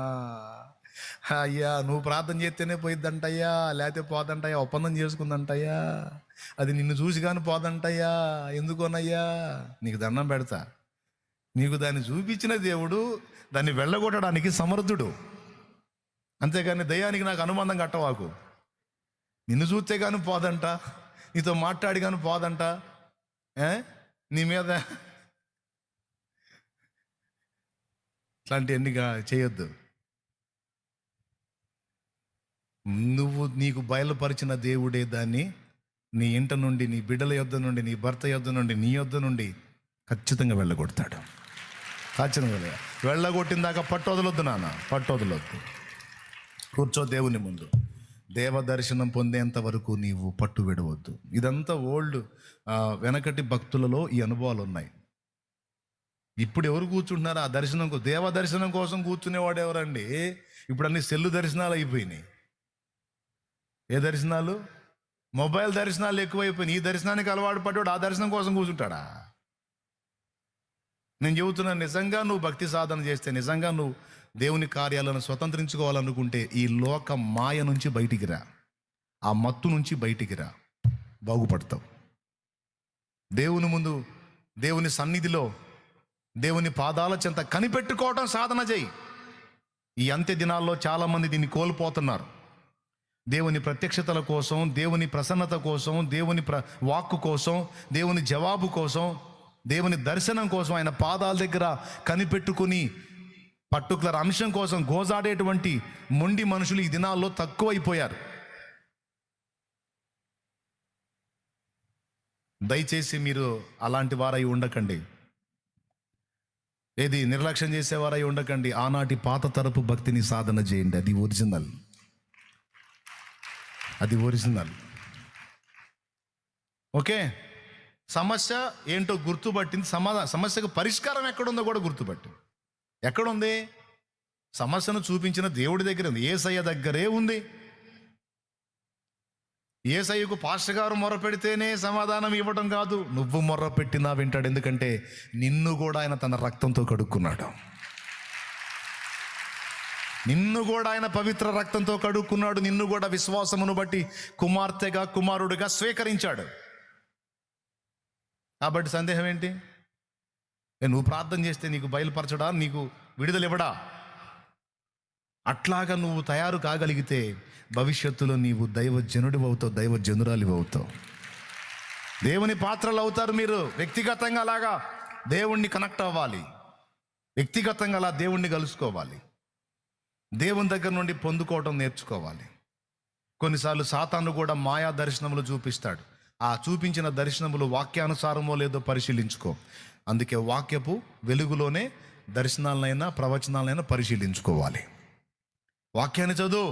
అయ్యా నువ్వు ప్రార్థన చేస్తేనే పోయిద్దంటయ్యా, లేకపోతే పోదంటయ్యా, ఒప్పందం చేసుకుందంటయ్యా, అది నిన్ను చూసి కానీ పోదంటయ్యా. ఎందుకోనయ్యా? నీకు దండం పెడతా, నీకు దాన్ని చూపించిన దేవుడు దాన్ని వెళ్ళగొట్టడానికి సమర్థుడు. అంతేగాని దయ్యానికి నాకు అనుబంధం కట్టవాకు. నిన్ను చూస్తే కానీ పోదంట, నీతో మాట్లాడి కానీ పోదంట, నీ మీద ఇట్లాంటివన్నీ చేయొద్దు. నీకు బయలుపరిచిన దేవుడే దాన్ని నీ ఇంట నుండి, నీ బిడ్డల యొద్ద నుండి, నీ భర్త యొద్ద నుండి, నీ యొద్ద నుండి ఖచ్చితంగా వెళ్ళగొడతాడు. ఖచ్చితంగా వెళ్ళగొట్టిన దాకా పట్టొదలొద్దు నాన్న, పట్టొదలొద్దు. కూర్చో దేవుని ముందు. దేవ దర్శనం పొందేంత వరకు నీవు పట్టు విడవద్దు. ఇదంతా ఓల్డ్ వెనకటి భక్తులలో ఈ అనుభవాలు ఉన్నాయి. ఇప్పుడు ఎవరు కూర్చుంటున్నారు ఆ దర్శనం దేవ దర్శనం కోసం కూర్చునేవాడు ఎవరండి? ఇప్పుడు అన్ని సెల్లు దర్శనాలు అయిపోయినాయి. ఏ దర్శనాలు? మొబైల్ దర్శనాలు ఎక్కువైపోయినాయి. ఈ దర్శనానికి అలవాటు పడ్డాడు ఆ దర్శనం కోసం కూర్చుంటాడా? నేను చెబుతున్నాను, నిజంగా నువ్వు భక్తి సాధన చేస్తే, నిజంగా నువ్వు దేవుని కార్యాలను స్వతంత్రించుకోవాలనుకుంటే ఈ లోక మాయ నుంచి బయటికి రా, ఆ మత్తు నుంచి బయటికి రా, బాగుపడతావు. దేవుని ముందు, దేవుని సన్నిధిలో, దేవుని పాదాల చెంత కనిపెట్టుకోవటం సాధన చేయి. ఈ అంత్య దినాల్లో చాలామంది దీన్ని కోల్పోతున్నారు. దేవుని ప్రత్యక్షతల కోసం, దేవుని ప్రసన్నత కోసం, దేవుని వాక్కు కోసం, దేవుని జవాబు కోసం, దేవుని దర్శనం కోసం, ఆయన పాదాల దగ్గర కనిపెట్టుకుని పర్టికులర్ అంశం కోసం గోజాడేటువంటి మొండి మనుషులు ఈ దినాల్లో తక్కువైపోయారు. దయచేసి మీరు అలాంటి వారై ఉండకండి. ఏది నిర్లక్ష్యం చేసేవారై ఉండకండి. ఆనాటి పాత తరపు భక్తిని సాధన చేయండి. అది ఒరిజినల్, అది ఒరిజినల్. ఓకే, సమస్య ఏంటో గుర్తుపట్టింది. సమస్యకు పరిష్కారం ఎక్కడుందో కూడా గుర్తుపట్టింది. ఎక్కడుంది? సమస్యను చూపించిన దేవుడి దగ్గర ఉంది, యేసయ్య దగ్గరే ఉంది. యేసయ్యకు పాస్టర్ గారు మొర్ర పెడితేనే సమాధానం ఇవ్వడం కాదు, నువ్వు మొర్ర పెట్టినా వింటాడు. ఎందుకంటే నిన్ను కూడా ఆయన తన రక్తంతో కడుక్కున్నాడు. నిన్ను కూడా ఆయన పవిత్ర రక్తంతో కడుక్కున్నాడు. నిన్ను కూడా విశ్వాసమును బట్టి కుమార్తెగా, కుమారుడిగా స్వీకరించాడు. కాబట్టి సందేహం ఏంటి? నువ్వు ప్రార్థన చేస్తే నీకు బయలుపరచడా, నీకు విడుదల ఇవ్వడా? అట్లాగా నువ్వు తయారు కాగలిగితే భవిష్యత్తులో నీవు దైవజనుడు అవుతావు, దైవజనురాలి అవుతావు, దేవుని పాత్రలు అవుతారు. మీరు వ్యక్తిగతంగా అలాగా దేవుణ్ణి కనెక్ట్ అవ్వాలి, వ్యక్తిగతంగా అలా దేవుణ్ణి కలుసుకోవాలి, దేవుని దగ్గర నుండి పొందుకోవడం నేర్చుకోవాలి. కొన్నిసార్లు సాతాను కూడా మాయా దర్శనములు చూపిస్తాడు. ఆ చూపించిన దర్శనములు వాక్యానుసారమో లేదో పరిశీలించుకో. అందుకే వాక్యపు వెలుగులోనే దర్శనాలనైనా ప్రవచనాలనైనా పరిశీలించుకోవాలి. వాక్యాన్ని చదువు,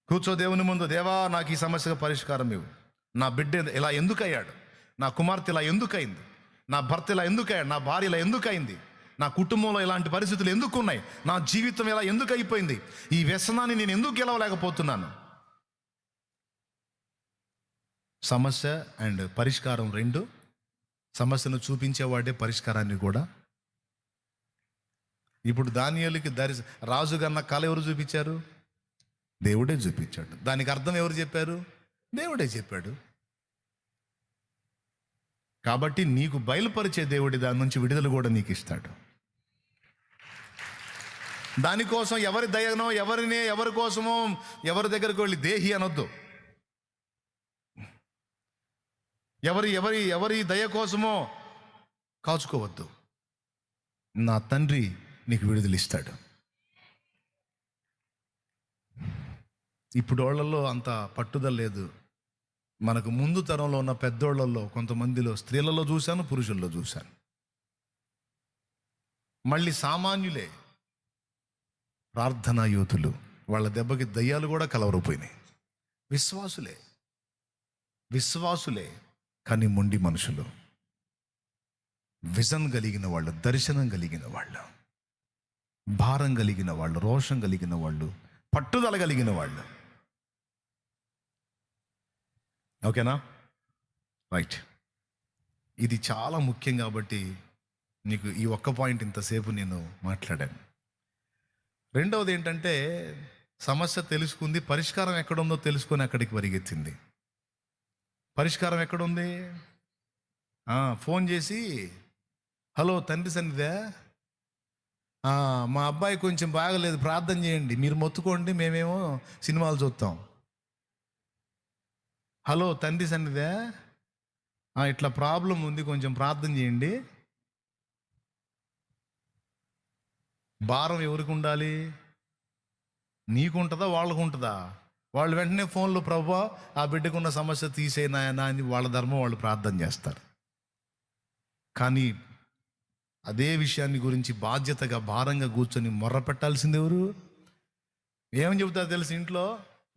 కూర్చో దేవుని ముందు. దేవా, నాకు ఈ సమస్యకు పరిష్కారం ఇవ్వు. నా బిడ్డ ఇలా ఎందుకు అయ్యాడు, నా కుమార్తె ఇలా ఎందుకు అయింది, నా భర్త ఇలా ఎందుకు అయ్యాడు, నా భార్య ఇలా ఎందుకు అయింది, నా కుటుంబంలో ఇలాంటి పరిస్థితులు ఎందుకు ఉన్నాయి, నా జీవితం ఇలా ఎందుకు అయిపోయింది, ఈ వ్యసనాన్ని నేను ఎందుకు గెలవలేకపోతున్నాను. సమస్య అండ్ పరిష్కారం రెండు. సమస్యను చూపించేవాడే పరిష్కారాన్ని కూడా. ఇప్పుడు దానియేలుకి రాజుగన్న కళ ఎవరు చూపించారు? దేవుడే చూపించాడు. దానికి అర్థం ఎవరు చెప్పారు? దేవుడే చెప్పాడు. కాబట్టి నీకు బయలుపరిచే దేవుడి దాని నుంచి విడుదల కూడా నీకు ఇస్తాడు. దానికోసం ఎవరి దయనో, ఎవరి కోసమో, ఎవరి దగ్గరకు వెళ్ళి దేహి అనొద్దు. ఎవరి దయ కోసమో కాచుకోవద్దు. నా తండ్రి నీకు విడుదలిస్తాడు. ఇప్పుడు వాళ్ళల్లో అంత పట్టుదల లేదు. మనకు ముందు తరంలో ఉన్న పెద్దోళ్లలో కొంతమందిలో, స్త్రీలలో చూశాను, పురుషుల్లో చూశాను. మళ్ళీ సామాన్యులే ప్రార్థనా యోధులు, వాళ్ళ దెబ్బకి దయ్యాలు కూడా కలవరిపోయినాయి. విశ్వాసులే కానీ మొండి మనుషులు, విజన్ కలిగిన వాళ్ళు, దర్శనం కలిగిన వాళ్ళు, భారం కలిగిన వాళ్ళు, రోషం కలిగిన వాళ్ళు, పట్టుదల కలిగిన వాళ్ళు. ఓకేనా? రైట్. ఇది చాలా ముఖ్యం కాబట్టి నీకు ఈ ఒక్క పాయింట్ ఇంతసేపు నేను మాట్లాడాను. రెండవది ఏంటంటే, సమస్య తెలుసుకుంది, పరిష్కారం ఎక్కడుందో తెలుసుకొని అక్కడికి పరిగెత్తింది. పరిష్కారం ఎక్కడుంది? ఫోన్ చేసి, హలో తండ్రి సన్నిధే, మా అబ్బాయి కొంచెం బాగలేదు, ప్రార్థన చేయండి, మీరు మొత్తుకోండి, మేమేమో సినిమాలు చూస్తాం. హలో తండ్రి సన్నిధే, ఇట్లా ప్రాబ్లం ఉంది, కొంచెం ప్రార్థన చేయండి. భారం ఎవరికి ఉండాలి? నీకుంటుందా, వాళ్ళకు ఉంటుందా? వాళ్ళు వెంటనే ఫోన్లో, ప్రభువా ఆ బిడ్డకున్న సమస్య తీసేనాయనా అని వాళ్ళ ధర్మం వాళ్ళు ప్రార్థన చేస్తారు. కానీ అదే విషయాన్ని గురించి బాధ్యతగా, భారంగా కూర్చొని మొర్ర పెట్టాల్సింది ఎవరు? ఏమని చెబుతారు తెలుసు? ఇంట్లో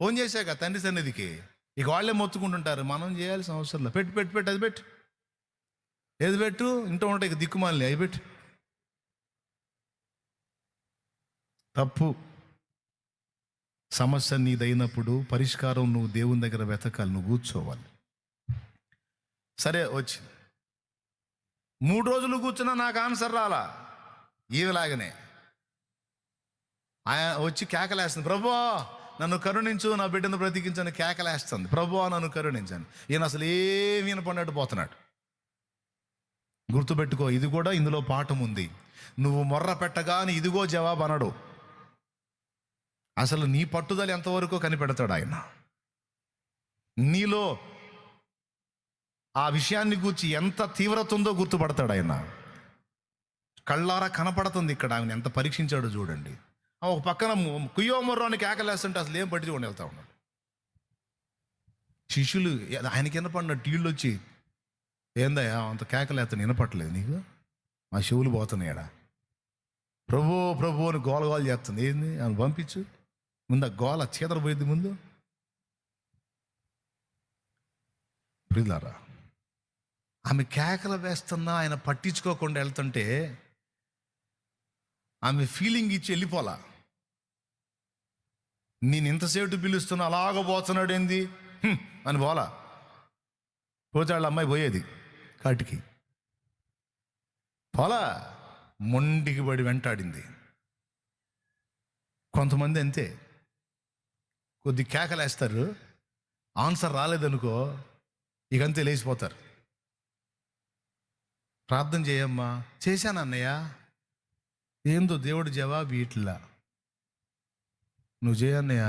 ఫోన్ చేశాక తండ్రి సన్నిధికి ఇక వాళ్ళే మొత్తుకుంటుంటారు. మనం చేయాల్సిన అవసరం లేదు. పెట్టు అది పెట్టు, ఏది పెట్టు, ఇంట్లో ఉంటాయి ఇక దిక్కుమాలి, అవి పెట్టు. తప్పు. సమస్య నీదైనప్పుడు పరిష్కారం నువ్వు దేవుని దగ్గర వెతకాలి, నువ్వు కూర్చోవాలి. సరే వచ్చి 3 రోజులు కూర్చున్నా నాకు ఆన్సర్ రాలా. ఈలాగనే ఆయన వచ్చి కేకలేస్తుంది, ప్రభువా నన్ను కరుణించు, నా బిడ్డను బ్రతికించని కేకలేస్తుంది. ప్రభువా నన్ను కరుణించని. ఈయన అసలు ఏమి వినపడినట్టు పోతున్నాడు. గుర్తుపెట్టుకో, ఇది కూడా ఇందులో పాఠం ఉంది. నువ్వు మొర్ర పెట్టగానే ఇదిగో జవాబు అనడు. అసలు నీ పట్టుదల ఎంతవరకు కనిపెడతాడు ఆయన. నీలో ఆ విషయాన్ని గూర్చి ఎంత తీవ్రత ఉందో గుర్తుపడతాడు ఆయన. కళ్ళారా కనపడుతుంది ఇక్కడ ఆయన ఎంత పరీక్షించాడో చూడండి. ఒక పక్కన కుయ్యో మొర్రాన్ని కేకలేస్తుంటే అసలు ఏం పట్టించుకొని వెళ్తా ఉన్నాడు. శిష్యులు ఆయనకి వినపడిన టీళ్ళు వచ్చి, ఏందయ్యా అంత కేకలేస్తాను వినపట్లేదు నీకు? మా చెవులు పోతున్నాయడా. ప్రభు ప్రభు అని గోల చేస్తుంది. ఏంది ఆయన పంపించు, ముందు ఆ గోల చీదరపోయింది ముందు. ప్రియులారా, ఆమె కేకలు వేస్తున్నా ఆయన పట్టించుకోకుండా వెళ్తుంటే ఆమె ఫీలింగ్ ఇచ్చి వెళ్ళిపోలా. నేను ఇంతసేపు పిలుస్తున్నా అలాగ పోతున్నాడు ఏంది అని పోలా. పోతే వాళ్ళ అమ్మాయి పోయేది కాటికి. పోలా, మొండికి పడి వెంటాడింది. కొంతమంది అంతే, కొద్ది కేకలేస్తారు, ఆన్సర్ రాలేదనుకో ఇకంతే లేచిపోతారు. ప్రార్థన చేయమ్మా, చేశాను అన్నయ్య, ఏందో దేవుడు జవాబు ఇట్లా. నువ్వు చేయన్నయ్య,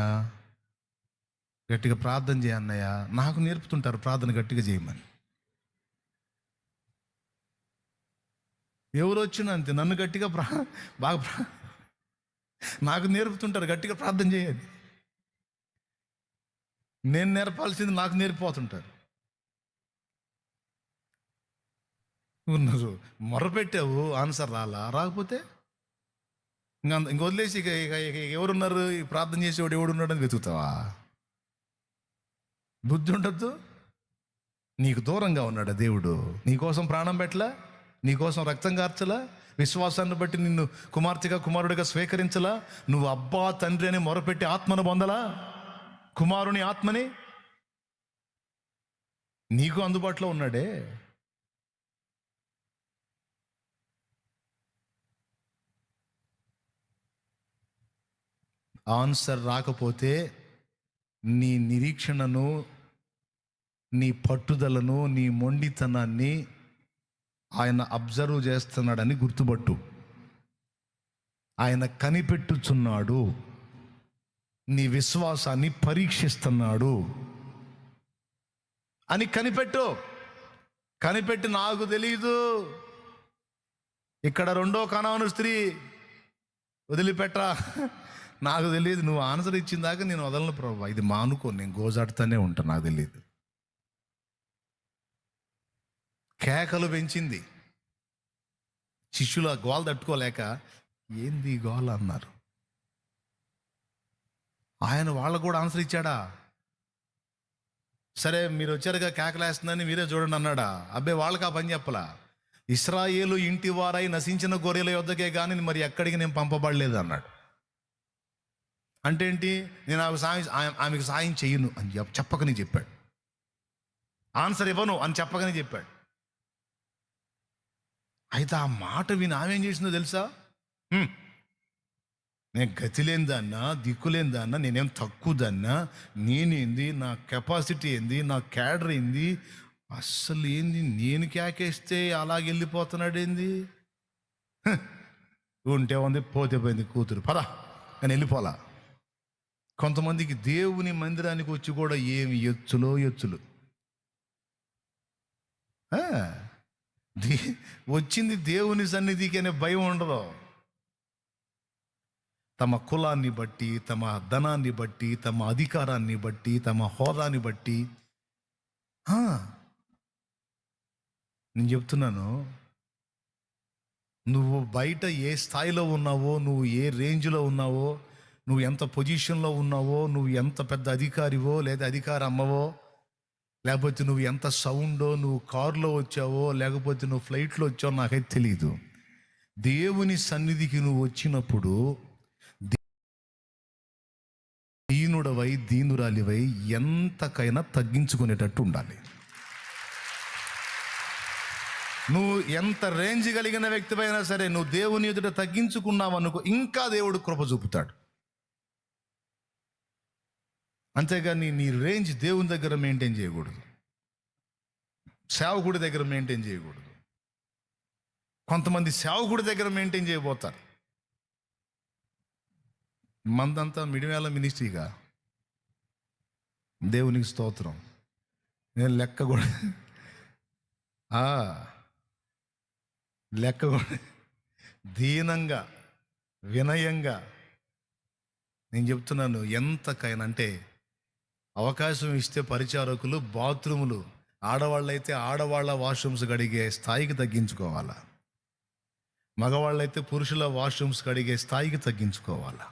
గట్టిగా ప్రార్థన చేయన్నయ్య. నాకు నేర్పుతుంటారు ప్రార్థన గట్టిగా చేయమని. ఎవరు వచ్చినా అంతే, నన్ను గట్టిగా నాకు నేర్పుతుంటారు గట్టిగా ప్రార్థన చేయాలి. నేను నేర్పాల్సింది నాకు నేర్పిపోతుంటారు. ఉన్నారు మొరపెట్టావు, ఆన్సర్ రాకపోతే ఇంక వదిలేసి ఇక ఎవరున్నారు ఈ ప్రార్థన చేసేవాడు ఎవడున్నాడు అని వెతుకుతావా? బుద్ధి ఉండద్దు. నీకు దూరంగా ఉన్నాడా దేవుడు? నీకోసం ప్రాణం పెట్టలా, నీకోసం రక్తం కార్చలా, విశ్వాసాన్ని బట్టి నిన్ను కుమార్తెగా కుమారుడిగా స్వీకరించలా, నువ్వు అబ్బా తండ్రి అని మొరపెట్టి ఆత్మను పొందలా, కుమారుని ఆత్మని నీకు అందుబాటులో ఉన్నాడే. ఆన్సర్ రాకపోతే నీ నిరీక్షణను, నీ పట్టుదలను, నీ మొండితనాన్ని ఆయన అబ్జర్వ్ చేస్తున్నాడని గుర్తుపట్టు. ఆయన కనిపెట్టుచున్నాడు, నీ విశ్వాసాన్ని పరీక్షిస్తున్నాడు అని కనిపెట్టి నాకు తెలీదు, ఇక్కడ 2వ కనాను స్త్రీ వదిలిపెట్టరా, నాకు తెలియదు, నువ్వు ఆన్సర్ ఇచ్చిన దాకా నేను వదలను ప్రభు, ఇది మానుకో, నేను గోజాడుతూనే ఉంటాను, నాకు తెలియదు. కేకలు పెంచింది. శిష్యులు ఆ గోల తట్టుకోలేక ఏంది గోల అన్నారు. ఆయన వాళ్ళకు కూడా ఆన్సర్ ఇచ్చాడా? సరే మీరు వచ్చారుగా కేకలేస్తుందని మీరే చూడండి అన్నాడా? అబ్బే వాళ్ళకి ఆ పని చెప్పలా. ఇశ్రాయేలు ఇంటి వారై నశించిన గొర్రెల యొద్దకే కానీ మరి ఎక్కడికి నేను పంపబడలేదు అన్నాడు. అంటే ఏంటి? నేను ఆమెకు సాయం చెయ్యను అని చెప్పకని చెప్పాడు. ఆన్సర్ ఇవ్వను అని చెప్పకని చెప్పాడు. అయితే ఆ మాట విని ఆమె ఏం చేసిందో తెలుసా? నేను గతి లేని దాన్నా, దిక్కులేని దాన్నా, నేనేం తక్కువ దాన్నా, నేనేంది, నా కెపాసిటీ ఏంది, నా క్యాడర్ ఏంది, అస్సలు ఏంది, నేను కేకేస్తే అలాగే వెళ్ళిపోతున్నాడు ఏంది, ఉంటే ఉంది పోతే పోయింది కూతురు పదా అని వెళ్ళిపోలా. కొంతమందికి దేవుని మందిరానికి వచ్చి కూడా ఏమి ఎచ్చులు వచ్చింది దేవుని సన్నిధికి అనే భయం ఉండదు. తమ కులాన్ని బట్టి, తమ ధనాన్ని బట్టి, తమ అధికారాన్ని బట్టి, తమ హోదాని బట్టి. నేను చెప్తున్నాను, నువ్వు బయట ఏ స్థాయిలో ఉన్నావో, నువ్వు ఏ రేంజ్లో ఉన్నావో నువ్వు ఎంత పొజిషన్లో ఉన్నావో, నువ్వు ఎంత పెద్ద అధికారివో లేదా అధికార అమ్మవో, లేకపోతే నువ్వు ఎంత సౌండో, నువ్వు కారులో వచ్చావో లేకపోతే నువ్వు ఫ్లైట్లో వచ్చావో నాకైతే తెలియదు. దేవుని సన్నిధికి నువ్వు వచ్చినప్పుడు దీనుడవై దీనురాలివై ఎంతకైనా తగ్గించుకునేటట్టు ఉండాలి. నువ్వు ఎంత రేంజ్ కలిగిన వ్యక్తివైనా సరే, నువ్వు దేవుని ఎదుట తగ్గించుకున్నావు అనుకో, ఇంకా దేవుడు కృప చూపుతాడు. అంతేగాని నీ రేంజ్ దేవుని దగ్గర మెయింటైన్ చేయకూడదు, సేవకుడి దగ్గర మెయింటైన్ చేయకూడదు. కొంతమంది సేవకుడి దగ్గర మెయింటైన్ చేయబోతారు. మందంతా మిడివేళ మినిస్ట్రీగా, దేవునికి స్తోత్రం. నేను లెక్క కూడా దీనంగా వినయంగా నేను చెప్తున్నాను. ఎంతకైనా అంటే అవకాశం ఇస్తే పరిచారకులు బాత్రూములు, ఆడవాళ్ళైతే ఆడవాళ్ళ వాష్రూమ్స్ కడిగే స్థాయికి తగ్గించుకోవాలా, మగవాళ్ళైతే పురుషుల వాష్రూమ్స్ కడిగే స్థాయికి తగ్గించుకోవాలా.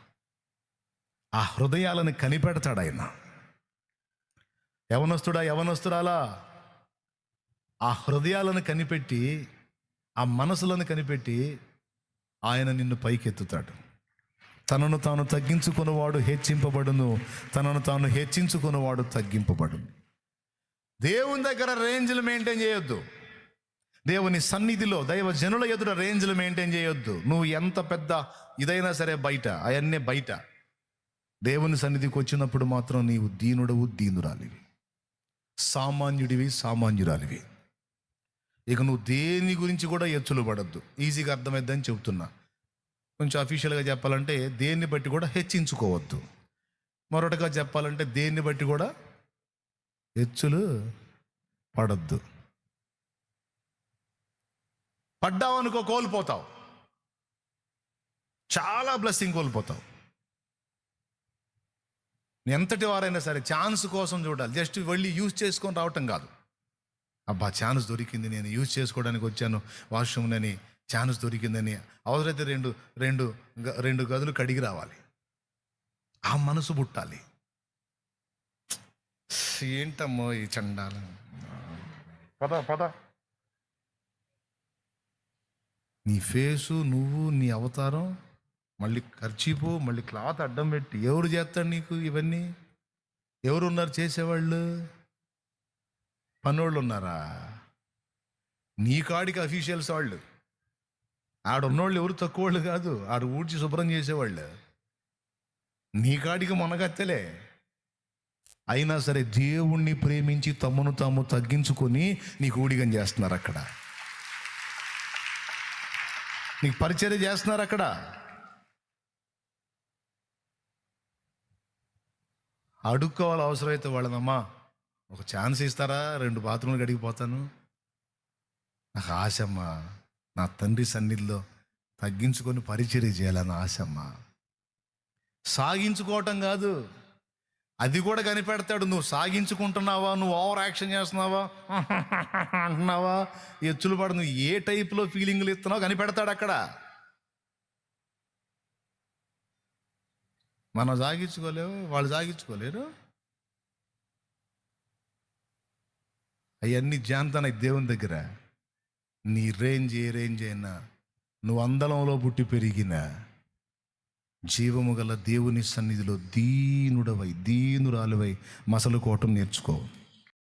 ఆ హృదయాలను కనిపెడతాడు ఆయన. యవనస్తురాలా, ఆ హృదయాలను కనిపెట్టి, ఆ మనసులను కనిపెట్టి ఆయన నిన్ను పైకెత్తుతాడు. తనను తాను తగ్గించుకున్నవాడు హెచ్చింపబడును, తనను తాను హెచ్చించుకున్నవాడు తగ్గింపబడును. దేవుని దగ్గర రేంజ్లు మెయింటైన్ చేయొద్దు. దేవుని సన్నిధిలో దైవ జనుల ఎదుట రేంజ్లు మెయింటైన్ చేయొద్దు. నువ్వు ఎంత పెద్ద ఇదైనా సరే బయట, అవన్నీ బయట. దేవుని సన్నిధికి వచ్చినప్పుడు మాత్రం నీవు దీనుడవు దీనురాలివి, సామాన్యుడివి సామాన్యురాలివి. ఇక నువ్వు దేని గురించి కూడా ఎచ్చులు పడద్దు. ఈజీగా అర్థమైద్దని చెబుతున్నా. కొంచెం అఫీషియల్గా చెప్పాలంటే దేన్ని బట్టి కూడా హెచ్చించుకోవద్దు. మరొకటిగా చెప్పాలంటే దేన్ని బట్టి కూడా ఎచ్చులు పడద్దు. పడ్డావనుకో కోల్పోతావు, చాలా బ్లెస్సింగ్ కోల్పోతావు. ఎంతటి వారైనా సరే ఛాన్స్ కోసం చూడాలి. జస్ట్ వెళ్ళి యూజ్ చేసుకొని రావటం కాదు. అబ్బా ఛాన్స్ దొరికింది, నేను యూజ్ చేసుకోవడానికి వచ్చాను వాష్రూమ్ని, ఛాన్స్ దొరికిందని అవసరమైతే రెండు గదులు కడిగి రావాలి. ఆ మనసు పుట్టాలి. ఏంటమ్మో ఈ చండాల పద నీ ఫేసు, నువ్వు, నీ అవతారం, మళ్ళీ ఖర్చీపు, మళ్ళీ క్లాత్ అడ్డం పెట్టి ఎవరు చేస్తాడు నీకు ఇవన్నీ? ఎవరు ఉన్నారు చేసేవాళ్ళు? పనోళ్ళు ఉన్నారా? నీ కాడికి అఫీషియల్స్ వాళ్ళు. ఆడున్నోళ్ళు ఎవరు తక్కువ వాళ్ళు కాదు, ఆడు ఊడ్చి శుభ్రం చేసేవాళ్ళు. నీ కాడికి మొనగత్తెలే. అయినా సరే దేవుణ్ణి ప్రేమించి తమను తాము తగ్గించుకొని నీకు ఊడిగం చేస్తున్నారు అక్కడ, నీకు పరిచర్య చేస్తున్నారు అక్కడ. అడుక్కోవాలి అవసరమైతే వాళ్ళనమ్మా, ఒక ఛాన్స్ ఇస్తారా, 2 బాత్రూమ్లు గడిగిపోతాను. నాకు ఆశమ్మా, నా తండ్రి సన్నిధిలో తగ్గించుకొని పరిచర్య చేయాలని ఆశమ్మా. సాగించుకోవటం కాదు, అది కూడా కనిపెడతాడు. నువ్వు సాగించుకుంటున్నావా, నువ్వు ఓవర్ యాక్షన్ చేస్తున్నావా అంటున్నావా, ఎచ్చులు పడు, నువ్వు ఏ టైప్లో ఫీలింగ్లు ఇస్తున్నావు కనిపెడతాడు అక్కడ. మనం సాగించుకోలేవు, వాళ్ళు సాగించుకోలేరు. అవన్నీ జాంతానికి దేవుని దగ్గర. నీ రేంజ్ ఏ రేంజ్ అయినా, నువ్వు అందలంలో పుట్టి పెరిగిన జీవము గల దేవుని సన్నిధిలో దీనుడవై దీనురాలువై మసలుకోవటం నేర్చుకో.